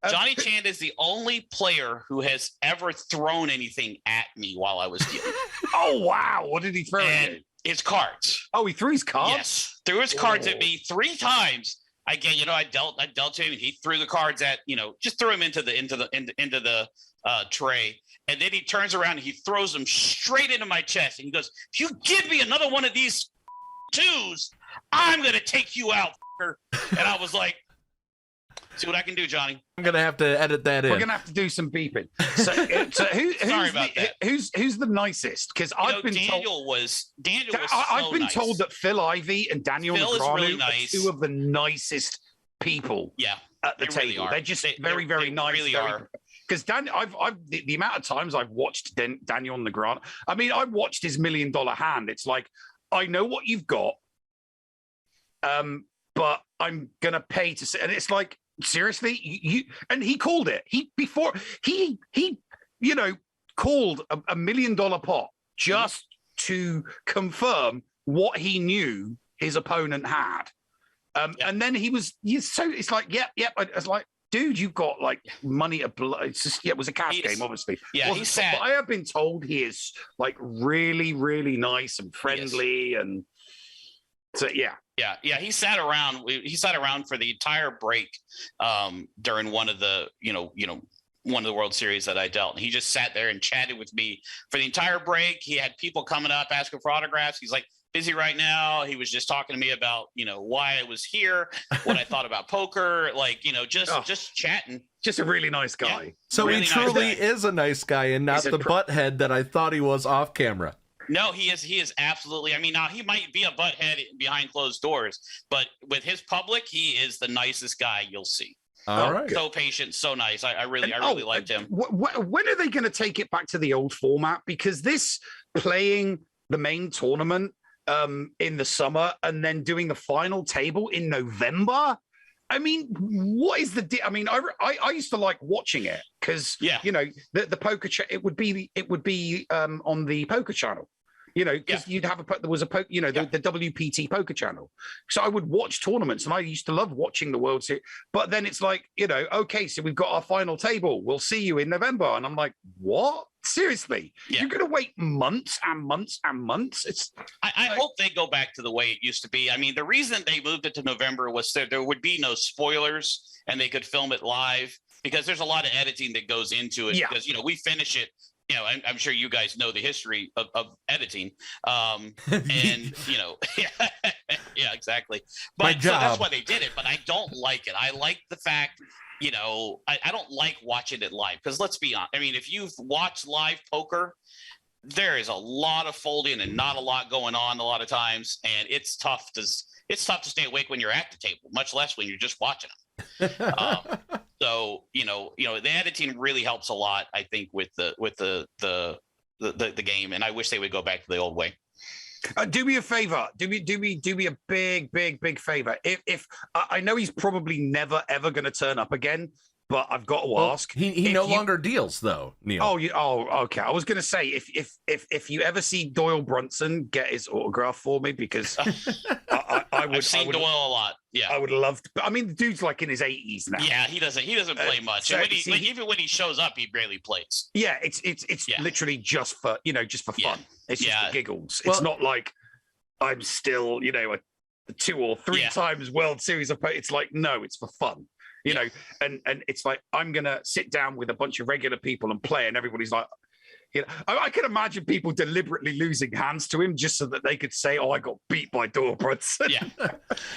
Johnny Chan is the only player who has ever thrown anything at me while I was dealing. Oh wow! What did he throw at you? His cards. Oh, he threw his cards. Yes, threw his cards at me 3 times. I dealt to him. He threw the cards at just threw him into the tray, and then he turns around and he throws them straight into my chest, and he goes, "If you give me another one of these 2s, I'm gonna take you out." And I was like, "See what I can do, Johnny." I'm gonna have to edit that in. We're gonna have to do some beeping. So who's the nicest? Because I've been Daniel told was I've been nice. told that Phil Ivey and Daniel Negreanu really nice. are 2 of the nicest people. At the table, really are. they're just very nice. Really are. Because the amount of times I've watched Daniel Negreanu. I mean, I watched his $1 Million Hand. It's like, I know what you've got, but I'm gonna pay to see. And it's like, seriously, you and he called it. He called a $1 million pot just to confirm what he knew his opponent had. And then it's like, yep. I was like, dude, you've got like money to blow. It's just, it was a cash game, obviously. Yeah, he's sad. But I have been told he is like really, really nice and friendly, and so yeah. Yeah. He sat around for the entire break during one of the one of the World Series that I dealt, and he just sat there and chatted with me for the entire break. He had people coming up asking for autographs. He's like, busy right now. He was just talking to me about, why I was here, what I thought about poker, just chatting. Just a really nice guy. Yeah. So really he truly nice is a nice guy and not the butthead that I thought he was off camera. No, he is absolutely. I mean, now he might be a butthead behind closed doors, but with his public, he is the nicest guy you'll see. All right. So patient, so nice. I really liked him. When are they going to take it back to the old format? Because this playing the main tournament in the summer and then doing the final table in November. I mean, what is the I mean, I used to like watching it because the poker it would be on the poker channel. Because you'd have there was a the WPT poker channel. So I would watch tournaments, and I used to love watching the World Series. But then it's like, okay, so we've got our final table. We'll see you in November. And I'm like, what? Seriously? Yeah. You're going to wait months and months and months? I hope they go back to the way it used to be. I mean, the reason they moved it to November was there would be no spoilers, and they could film it live, because there's a lot of editing that goes into it. Yeah. Because, we finish it. I'm sure you guys know the history of editing, and yeah, exactly. But so that's why they did it. But I don't like it. I like the fact, I don't like watching it live, because let's be honest. I mean, if you've watched live poker, there is a lot of folding and not a lot going on a lot of times, and it's tough to stay awake when you're at the table, much less when you're just watching them. So the editing really helps a lot, I think, with the game, and I wish they would go back to the old way. Do me a favor. Do me a big favor. If I know he's probably never ever going to turn up again, but I've got to ask. He no longer deals, though, Neil. Okay. I was going to say, if you ever see Doyle Brunson, get his autograph for me, because I've seen Doyle a lot. Yeah, I would love to. I mean, the dude's like in his 80s now. Yeah, he doesn't play much. So even when he shows up, he barely plays. Yeah, it's literally just for fun. It's just for giggles. It's not like I'm still a 2 or 3 times World Series of Poker. It's like, no, it's for fun. And it's like, I'm gonna sit down with a bunch of regular people and play, and everybody's like, You know, I can imagine people deliberately losing hands to him just so that they could say, "Oh, I got beat by Dorbrutz." Yeah,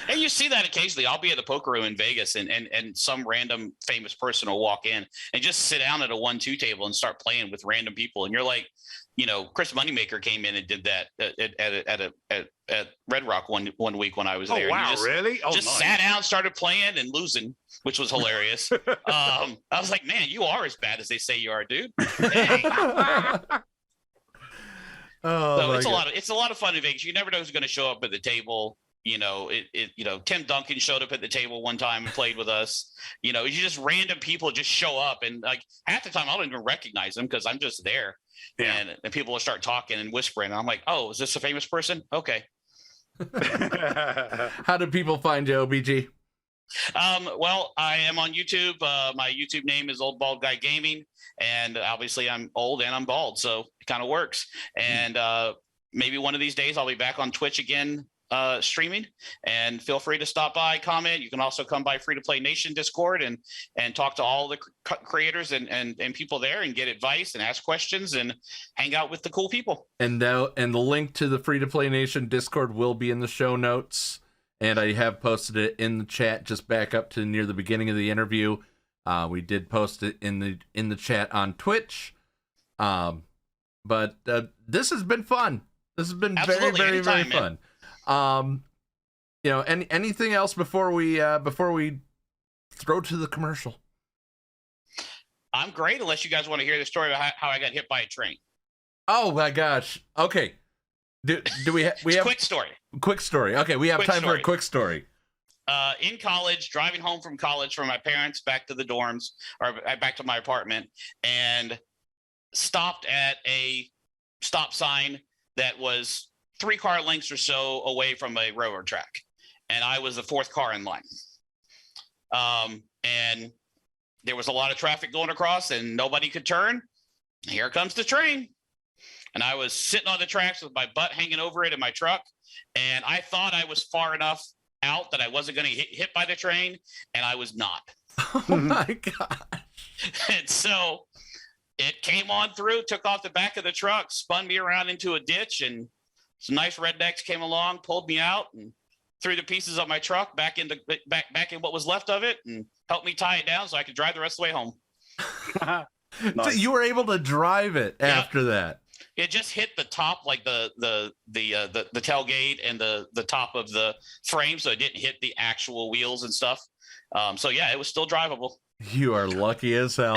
and you see that occasionally. I'll be at the poker room in Vegas, and some random famous person will walk in and just sit down at a 1-2 table and start playing with random people, and you're like, you know, Chris Moneymaker came in and did that at Red Rock one week when I was there. Oh wow, really? Oh, just nice. sat down, started playing and losing, which was hilarious. I was like, man, you are as bad as they say you are, dude. Hey. So it's a lot of fun in Vegas. You never know who's going to show up at the table. You know, Tim Duncan showed up at the table one time and played with us. You know, you just random people just show up, and like half the time I don't even recognize them because I'm just there. Yeah. And people will start talking and whispering. And I'm like, oh, is this a famous person? Okay. How do people find you, OBG? Well, I am on YouTube. My YouTube name is Old Bald Guy Gaming, and obviously I'm old and I'm bald, so it kind of works. And maybe one of these days I'll be back on Twitch again, streaming, and feel free to stop by, comment. You can also come by Free to Play Nation Discord and talk to all the creators and people there and get advice and ask questions and hang out with the cool people. And the link to the Free to Play Nation Discord will be in the show notes, and I have posted it in the chat just back up to near the beginning of the interview. We did post it in the chat on Twitch. But this has been fun. This has been very very fun. You know, anything else before we throw to the commercial? I'm great, unless you guys want to hear the story about how I got hit by a train. Oh my gosh. Okay. Do we have quick story? Quick story. Okay, we have time for a quick story. In college, driving home from college from my parents back to the dorms, or back to my apartment, and stopped at a stop sign that was 3 car lengths or so away from a railroad track, and I was the 4th car in line. And there was a lot of traffic going across, and nobody could turn. Here comes the train, and I was sitting on the tracks with my butt hanging over it in my truck, and I thought I was far enough out that I wasn't going to get hit by the train, and I was not. Oh my god! And so it came on through, took off the back of the truck, spun me around into a ditch, and some nice rednecks came along, pulled me out, and threw the pieces of my truck back in what was left of it, and helped me tie it down so I could drive the rest of the way home. Nice. So you were able to drive it after that. It just hit the top, like the tailgate and the top of the frame, so it didn't hit the actual wheels and stuff. So yeah, it was still drivable. You are lucky as hell.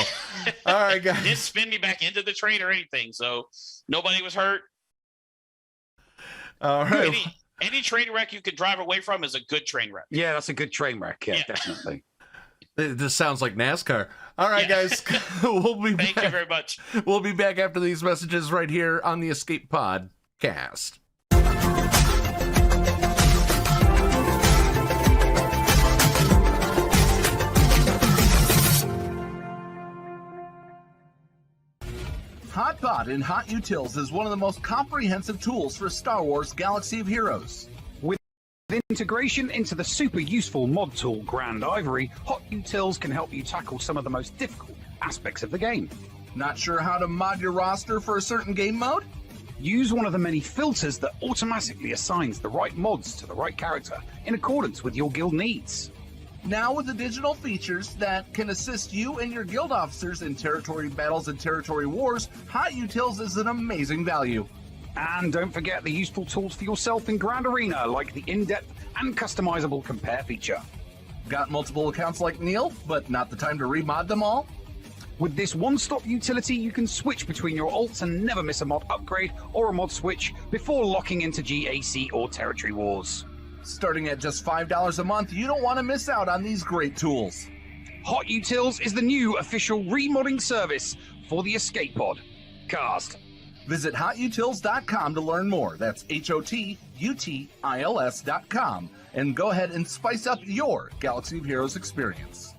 All right, guys. It didn't spin me back into the train or anything, so nobody was hurt. All right. Any train wreck you could drive away from is a good train wreck. Yeah, that's a good train wreck. Yeah, definitely. This sounds like NASCAR. All right, guys. We'll be back. Thank you very much. We'll be back after these messages right here on the Escape Podcast. HotBot in HotUtils is one of the most comprehensive tools for Star Wars Galaxy of Heroes. With integration into the super useful mod tool Grand Ivory, HotUtils can help you tackle some of the most difficult aspects of the game. Not sure how to mod your roster for a certain game mode? Use one of the many filters that automatically assigns the right mods to the right character in accordance with your guild needs. Now with the digital features that can assist you and your guild officers in territory battles and territory wars, HotUtils is an amazing value. And don't forget the useful tools for yourself in Grand Arena, like the in-depth and customizable compare feature. Got multiple accounts like Neil, but not the time to remod them all? With this one-stop utility, you can switch between your alts and never miss a mod upgrade or a mod switch before locking into GAC or territory wars. Starting at just $5 a month, you don't want to miss out on these great tools. HotUtils is the new official remodding service for the Escape Pod cast. Visit HotUtils.com to learn more. That's HotUtils.com. And go ahead and spice up your Galaxy of Heroes experience.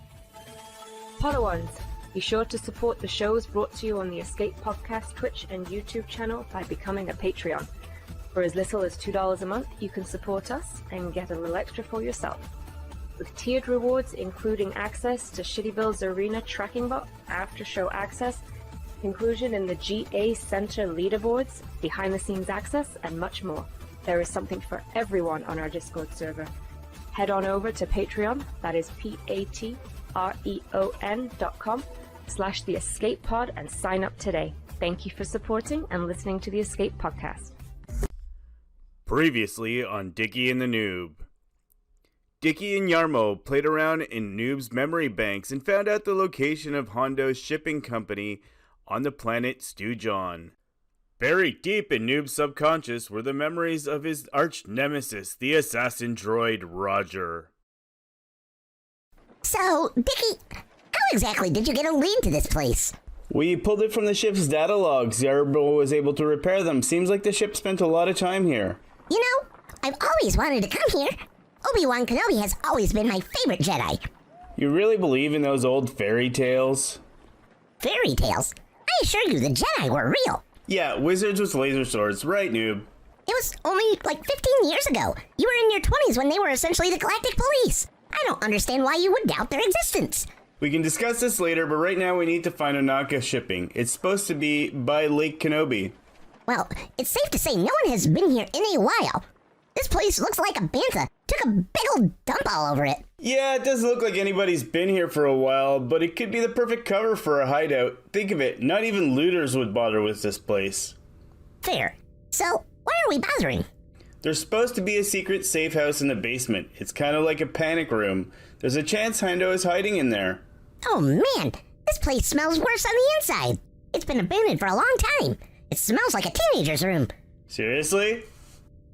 Podawans, be sure to support the shows brought to you on the Escape Podcast Twitch and YouTube channel by becoming a Patreon. For as little as $2 a month, you can support us and get a little extra for yourself. With tiered rewards including access to Shitty Bill's Arena tracking bot, after-show access, inclusion in the GA Center leaderboards, behind-the-scenes access, and much more. There is something for everyone on our Discord server. Head on over to Patreon, that is patreon.com/The Escape Pod, and sign up today. Thank you for supporting and listening to the Escape Podcast. Previously on Dickie and the Noob. Dickie and Yarmo played around in Noob's memory banks and found out the location of Hondo's shipping company on the planet Stewjon. Buried deep in Noob's subconscious were the memories of his arch nemesis, the assassin droid Roger. So, Dickie, how exactly did you get a lead to this place? We pulled it from the ship's data logs. Yarbo was able to repair them. Seems like the ship spent a lot of time here. You know, I've always wanted to come here. Obi-Wan Kenobi has always been my favorite Jedi. You really believe in those old fairy tales? Fairy tales? I assure you the Jedi were real. Yeah, wizards with laser swords, right, Noob? It was only like 15 years ago. You were in your 20s when they were essentially the Galactic Police. I don't understand why you would doubt their existence. We can discuss this later, but right now we need to find Onaka shipping. It's supposed to be by Lake Kenobi. Well, it's safe to say no one has been here in a while. This place looks like a bantha. Took a big old dump all over it. Yeah, it doesn't look like anybody's been here for a while, but it could be the perfect cover for a hideout. Think of it, not even looters would bother with this place. Fair. So, why are we bothering? There's supposed to be a secret safe house in the basement. It's kind of like a panic room. There's a chance Hondo is hiding in there. Oh man, this place smells worse on the inside. It's been abandoned for a long time. It smells like a teenager's room. Seriously?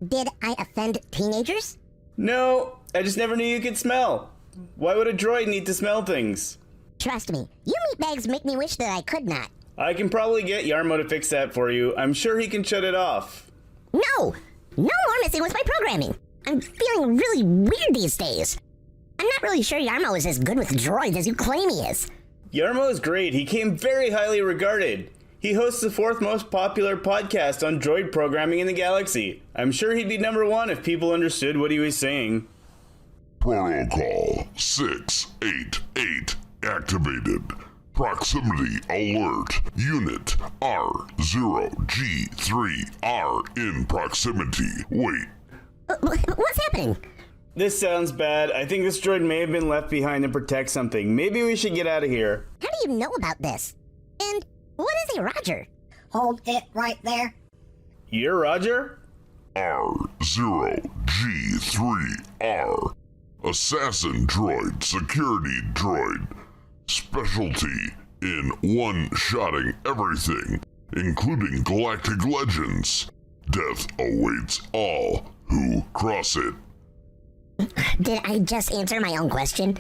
Did I offend teenagers? No, I just never knew you could smell. Why would a droid need to smell things? Trust me, you meatbags make me wish that I could not. I can probably get Yarmo to fix that for you. I'm sure he can shut it off. No more messing with my programming. I'm feeling really weird these days. I'm not really sure Yarmo is as good with droids as you claim he is. Yarmo is great. He came very highly regarded. He hosts the 4th most popular podcast on droid programming in the galaxy. I'm sure he'd be #1 if people understood what he was saying. Protocol 688 activated. Proximity alert. Unit R0G3R in proximity. Wait. What's happening? This sounds bad. I think this droid may have been left behind to protect something. Maybe we should get out of here. How do you know about this? And what is a Roger? Hold it right there. You're Roger? R0G3R. Assassin droid, security droid. Specialty in one-shotting everything, including galactic legends. Death awaits all who cross it. Did I just answer my own question?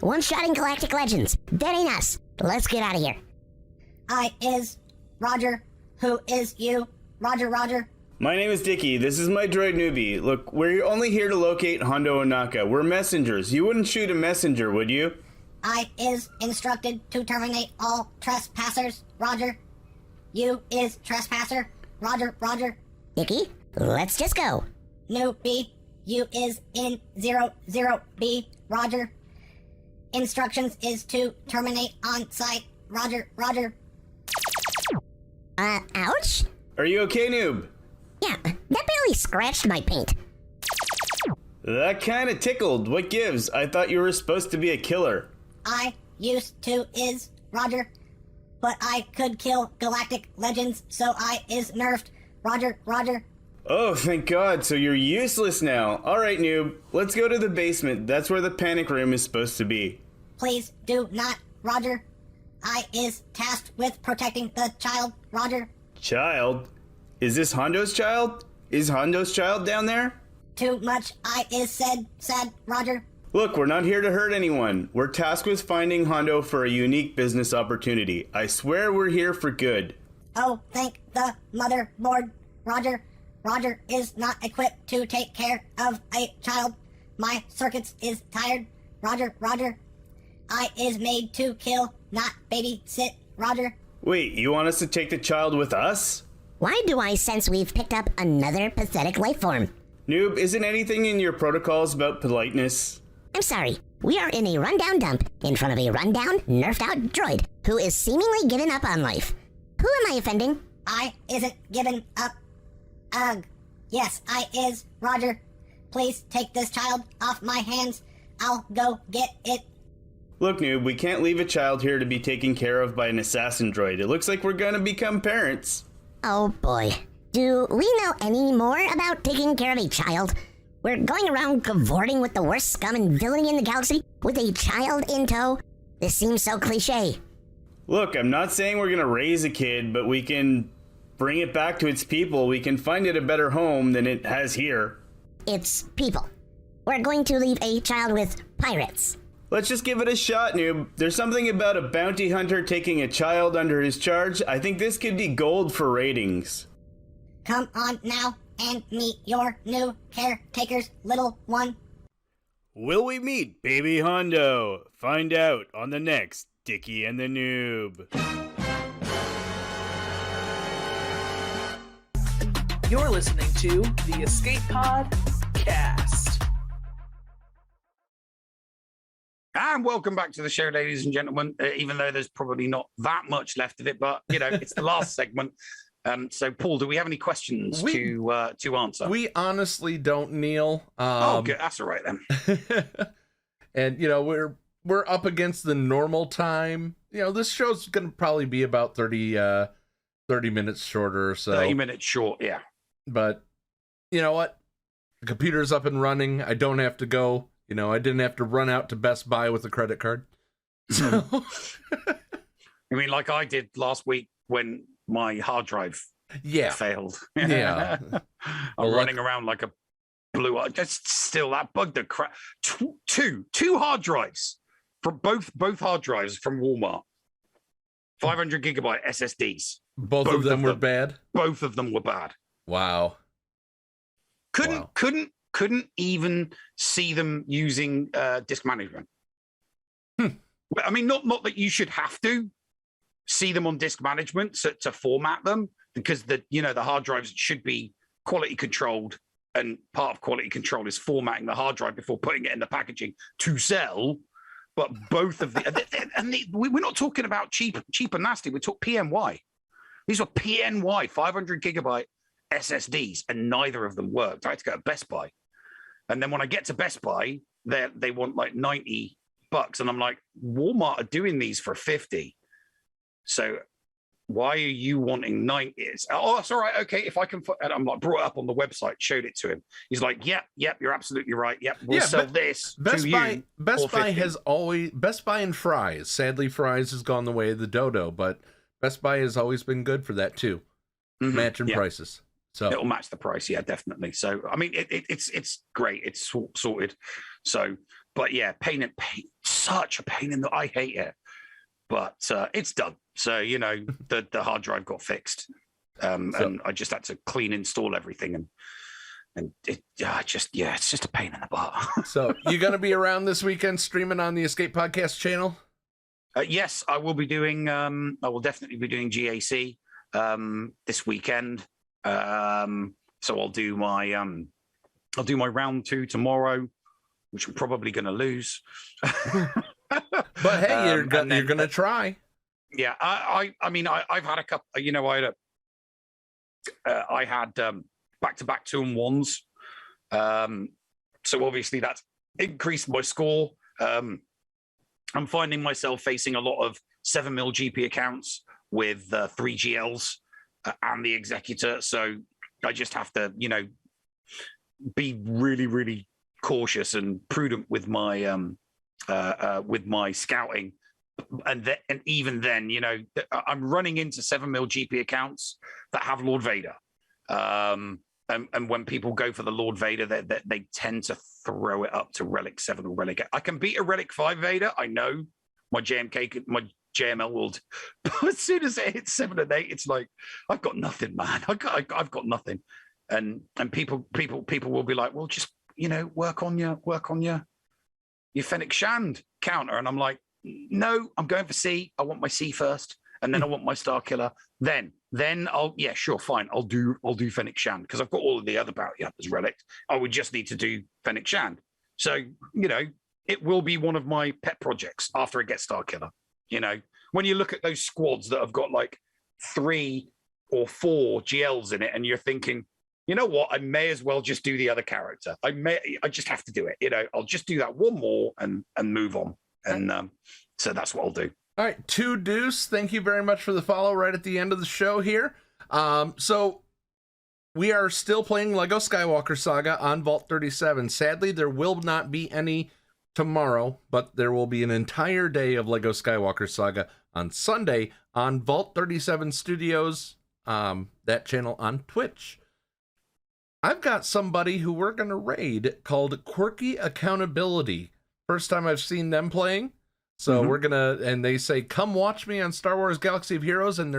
One-shotting galactic legends. That ain't us. Let's get out of here. I is Roger. Who is you? Roger. My name is Dickie. This is my droid newbie. Look, we're only here to locate Hondo Onaka. We're messengers. You wouldn't shoot a messenger, would you? I is instructed to terminate all trespassers. Roger. You is trespasser. Roger. Dickie, let's just go. No B. You is in 00B. Roger. Instructions is to terminate on site. Roger. Ouch? Are you okay, noob? Yeah, that barely scratched my paint. That kinda tickled. What gives? I thought you were supposed to be a killer. I used to is Roger, but I could kill galactic legends, so I is nerfed. Roger. Oh, thank God, so you're useless now. Alright, noob, let's go to the basement. That's where the panic room is supposed to be. Please do not, Roger. I is tasked with protecting the child, Roger. Child? Is this Hondo's child? Is Hondo's child down there? Too much I is said, Roger. Look, we're not here to hurt anyone. We're tasked with finding Hondo for a unique business opportunity. I swear we're here for good. Oh, thank the motherboard, Roger. Roger is not equipped to take care of a child. My circuits is tired, Roger. I is made to kill, not babysit, Roger. Wait, you want us to take the child with us? Why do I sense we've picked up another pathetic life form? Noob, isn't anything in your protocols about politeness? I'm sorry. We are in a rundown dump in front of a rundown, nerfed out droid who is seemingly given up on life. Who am I offending? I isn't giving up. Ugh. Yes, I is, Roger. Please take this child off my hands. I'll go get it. Look, noob, we can't leave a child here to be taken care of by an assassin droid. It looks like we're gonna become parents. Oh boy. Do we know any more about taking care of a child? We're going around cavorting with the worst scum and villainy in the galaxy with a child in tow? This seems so cliche. Look, I'm not saying we're gonna raise a kid, but we can bring it back to its people. We can find it a better home than it has here. It's people. We're going to leave a child with pirates. Let's just give it a shot, noob. There's something about a bounty hunter taking a child under his charge. I think this could be gold for ratings. Come on now and meet your new caretakers, little one. Will we meet Baby Hondo? Find out on the next Dickie and the Noob. You're listening to the Escape Pod Cast. And welcome back to the show, ladies and gentlemen, even though there's probably not that much left of it, but, you know, it's the last segment. So, Paul, do we have any questions to answer? We honestly don't, Neil. Okay, that's all right then. And, you know, we're up against the normal time. You know, this show's going to probably be about 30 minutes shorter or so. 30 minutes short, yeah. But, you know what? The computer's up and running. I don't have to go. You know, I didn't have to run out to Best Buy with a credit card. So. I mean, like I did last week when my hard drive failed. Yeah. I'm running around like a blue. Just still that bugged the crap. Two hard drives from both hard drives from Walmart. 500 gigabyte SSDs. Both of them were bad? Both of them were bad. Wow. Couldn't even see them using disk management. I mean, not that you should have to see them on disk management to format them, because the hard drives should be quality controlled, and part of quality control is formatting the hard drive before putting it in the packaging to sell. But both of we're not talking about cheap and nasty. We talk PNY. These were PNY 500 gigabyte SSDs, and neither of them worked. I had to go to Best Buy. And then when I get to Best Buy, they want like $90, and I'm like, Walmart are doing these for $50. So why are you wanting 90? Oh, that's all right. Okay, if I can. And I'm like, brought it up on the website, showed it to him. He's like, yep, you're absolutely right. Yep, we'll sell this. Best to Buy, you Best Buy $50. has always Best Buy and Fry's. Sadly, Fry's has gone the way of the dodo, but Best Buy has always been good for that too, matching prices. So it'll match the price, yeah, definitely. So I mean, it's great. It's sorted. So, but yeah, such a pain in the. I hate it, but it's done. So you know, the hard drive got fixed, and I just had to install everything, and it's just a pain in the butt. So you gonna be around this weekend streaming on the Escape Podcast channel? Yes, I will be doing. I will definitely be doing GAC this weekend. So I'll do my round 2 tomorrow, which I'm probably going to lose. But hey, you're gonna try. Yeah, I mean, I've had a couple. You know, I had back-to-back 2-1s. So obviously that's increased my score. I'm finding myself facing a lot of 7mm GP accounts with 3 GLs and the Executor. So I just have to, you know, be really, really cautious and prudent with my scouting. And even then, you know, I'm running into 7mm GP accounts that have Lord Vader. And when people go for the Lord Vader, they tend to throw it up to Relic 7 or Relic 8. I can beat a Relic 5 Vader. I know my JML will. But as soon as it hits 7 and 8, it's like, I've got nothing, man. I've got nothing. And people will be like, well, just, you know, work on your Fennec Shand counter. And I'm like, no, I'm going for C. I want my C first, and then I want my Star Killer. Then I'll, yeah, sure, fine. I'll do Fennec Shand, because I've got all of the other bounty hunters relics. I would just need to do Fennec Shand. So, you know, it will be one of my pet projects after I get Star Killer. You know, when you look at those squads that have got like 3 or 4 GLs in it, and you're thinking, you know what, I may as well just do the other character. I just have to do it. You know, I'll just do that one more and move on. And so that's what I'll do. All right, 2 Deuce, thank you very much for the follow right at the end of the show here. So we are still playing Lego Skywalker Saga on Vault 37. Sadly, there will not be any tomorrow, but there will be an entire day of Lego Skywalker Saga on Sunday on Vault 37 Studios, that channel on Twitch. I've got somebody who we're going to raid called Quirky Accountability. First time I've seen them playing. So we're going to, and they say, come watch me on Star Wars Galaxy of Heroes. And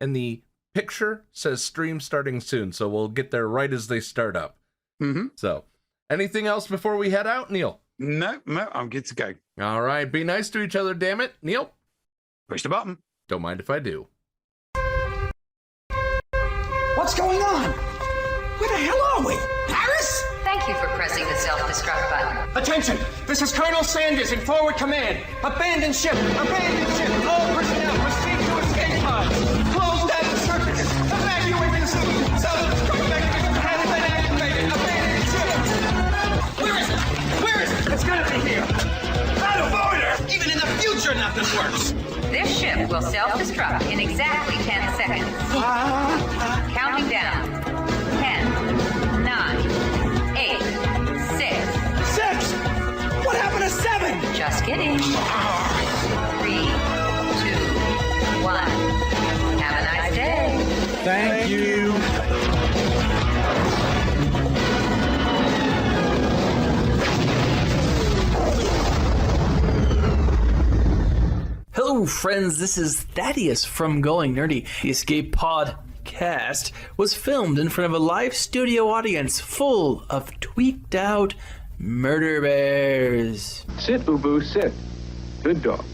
the picture says stream starting soon. So we'll get there right as they start up. So anything else before we head out, Neil? No, I'm good to go. All right. Be nice to each other, damn it. Neil? Push the button. Don't mind if I do. What's going on? Where the hell are we? Paris? Thank you for pressing the self-destruct button. Attention! This is Colonel Sanders in forward command. Abandon ship! Abandon ship! All personnel proceed to escape pods. Close down the circuits. Evacuate the city. Self-destruct mechanism has been activated. Abandon ship! Where is it? Where is it? It's gonna be here. Out of order! Even in the future, nothing works. This ship will self-destruct in exactly 10 seconds. Counting down. 10, 9, 8, 6. What happened to 7? Just kidding. 3, 2, 1. Have a nice day. Thank you. Hello, friends. This is Thaddeus from Going Nerdy. The Escape Podcast was filmed in front of a live studio audience full of tweaked out murder bears. Sit, Ubu, sit. Good dog.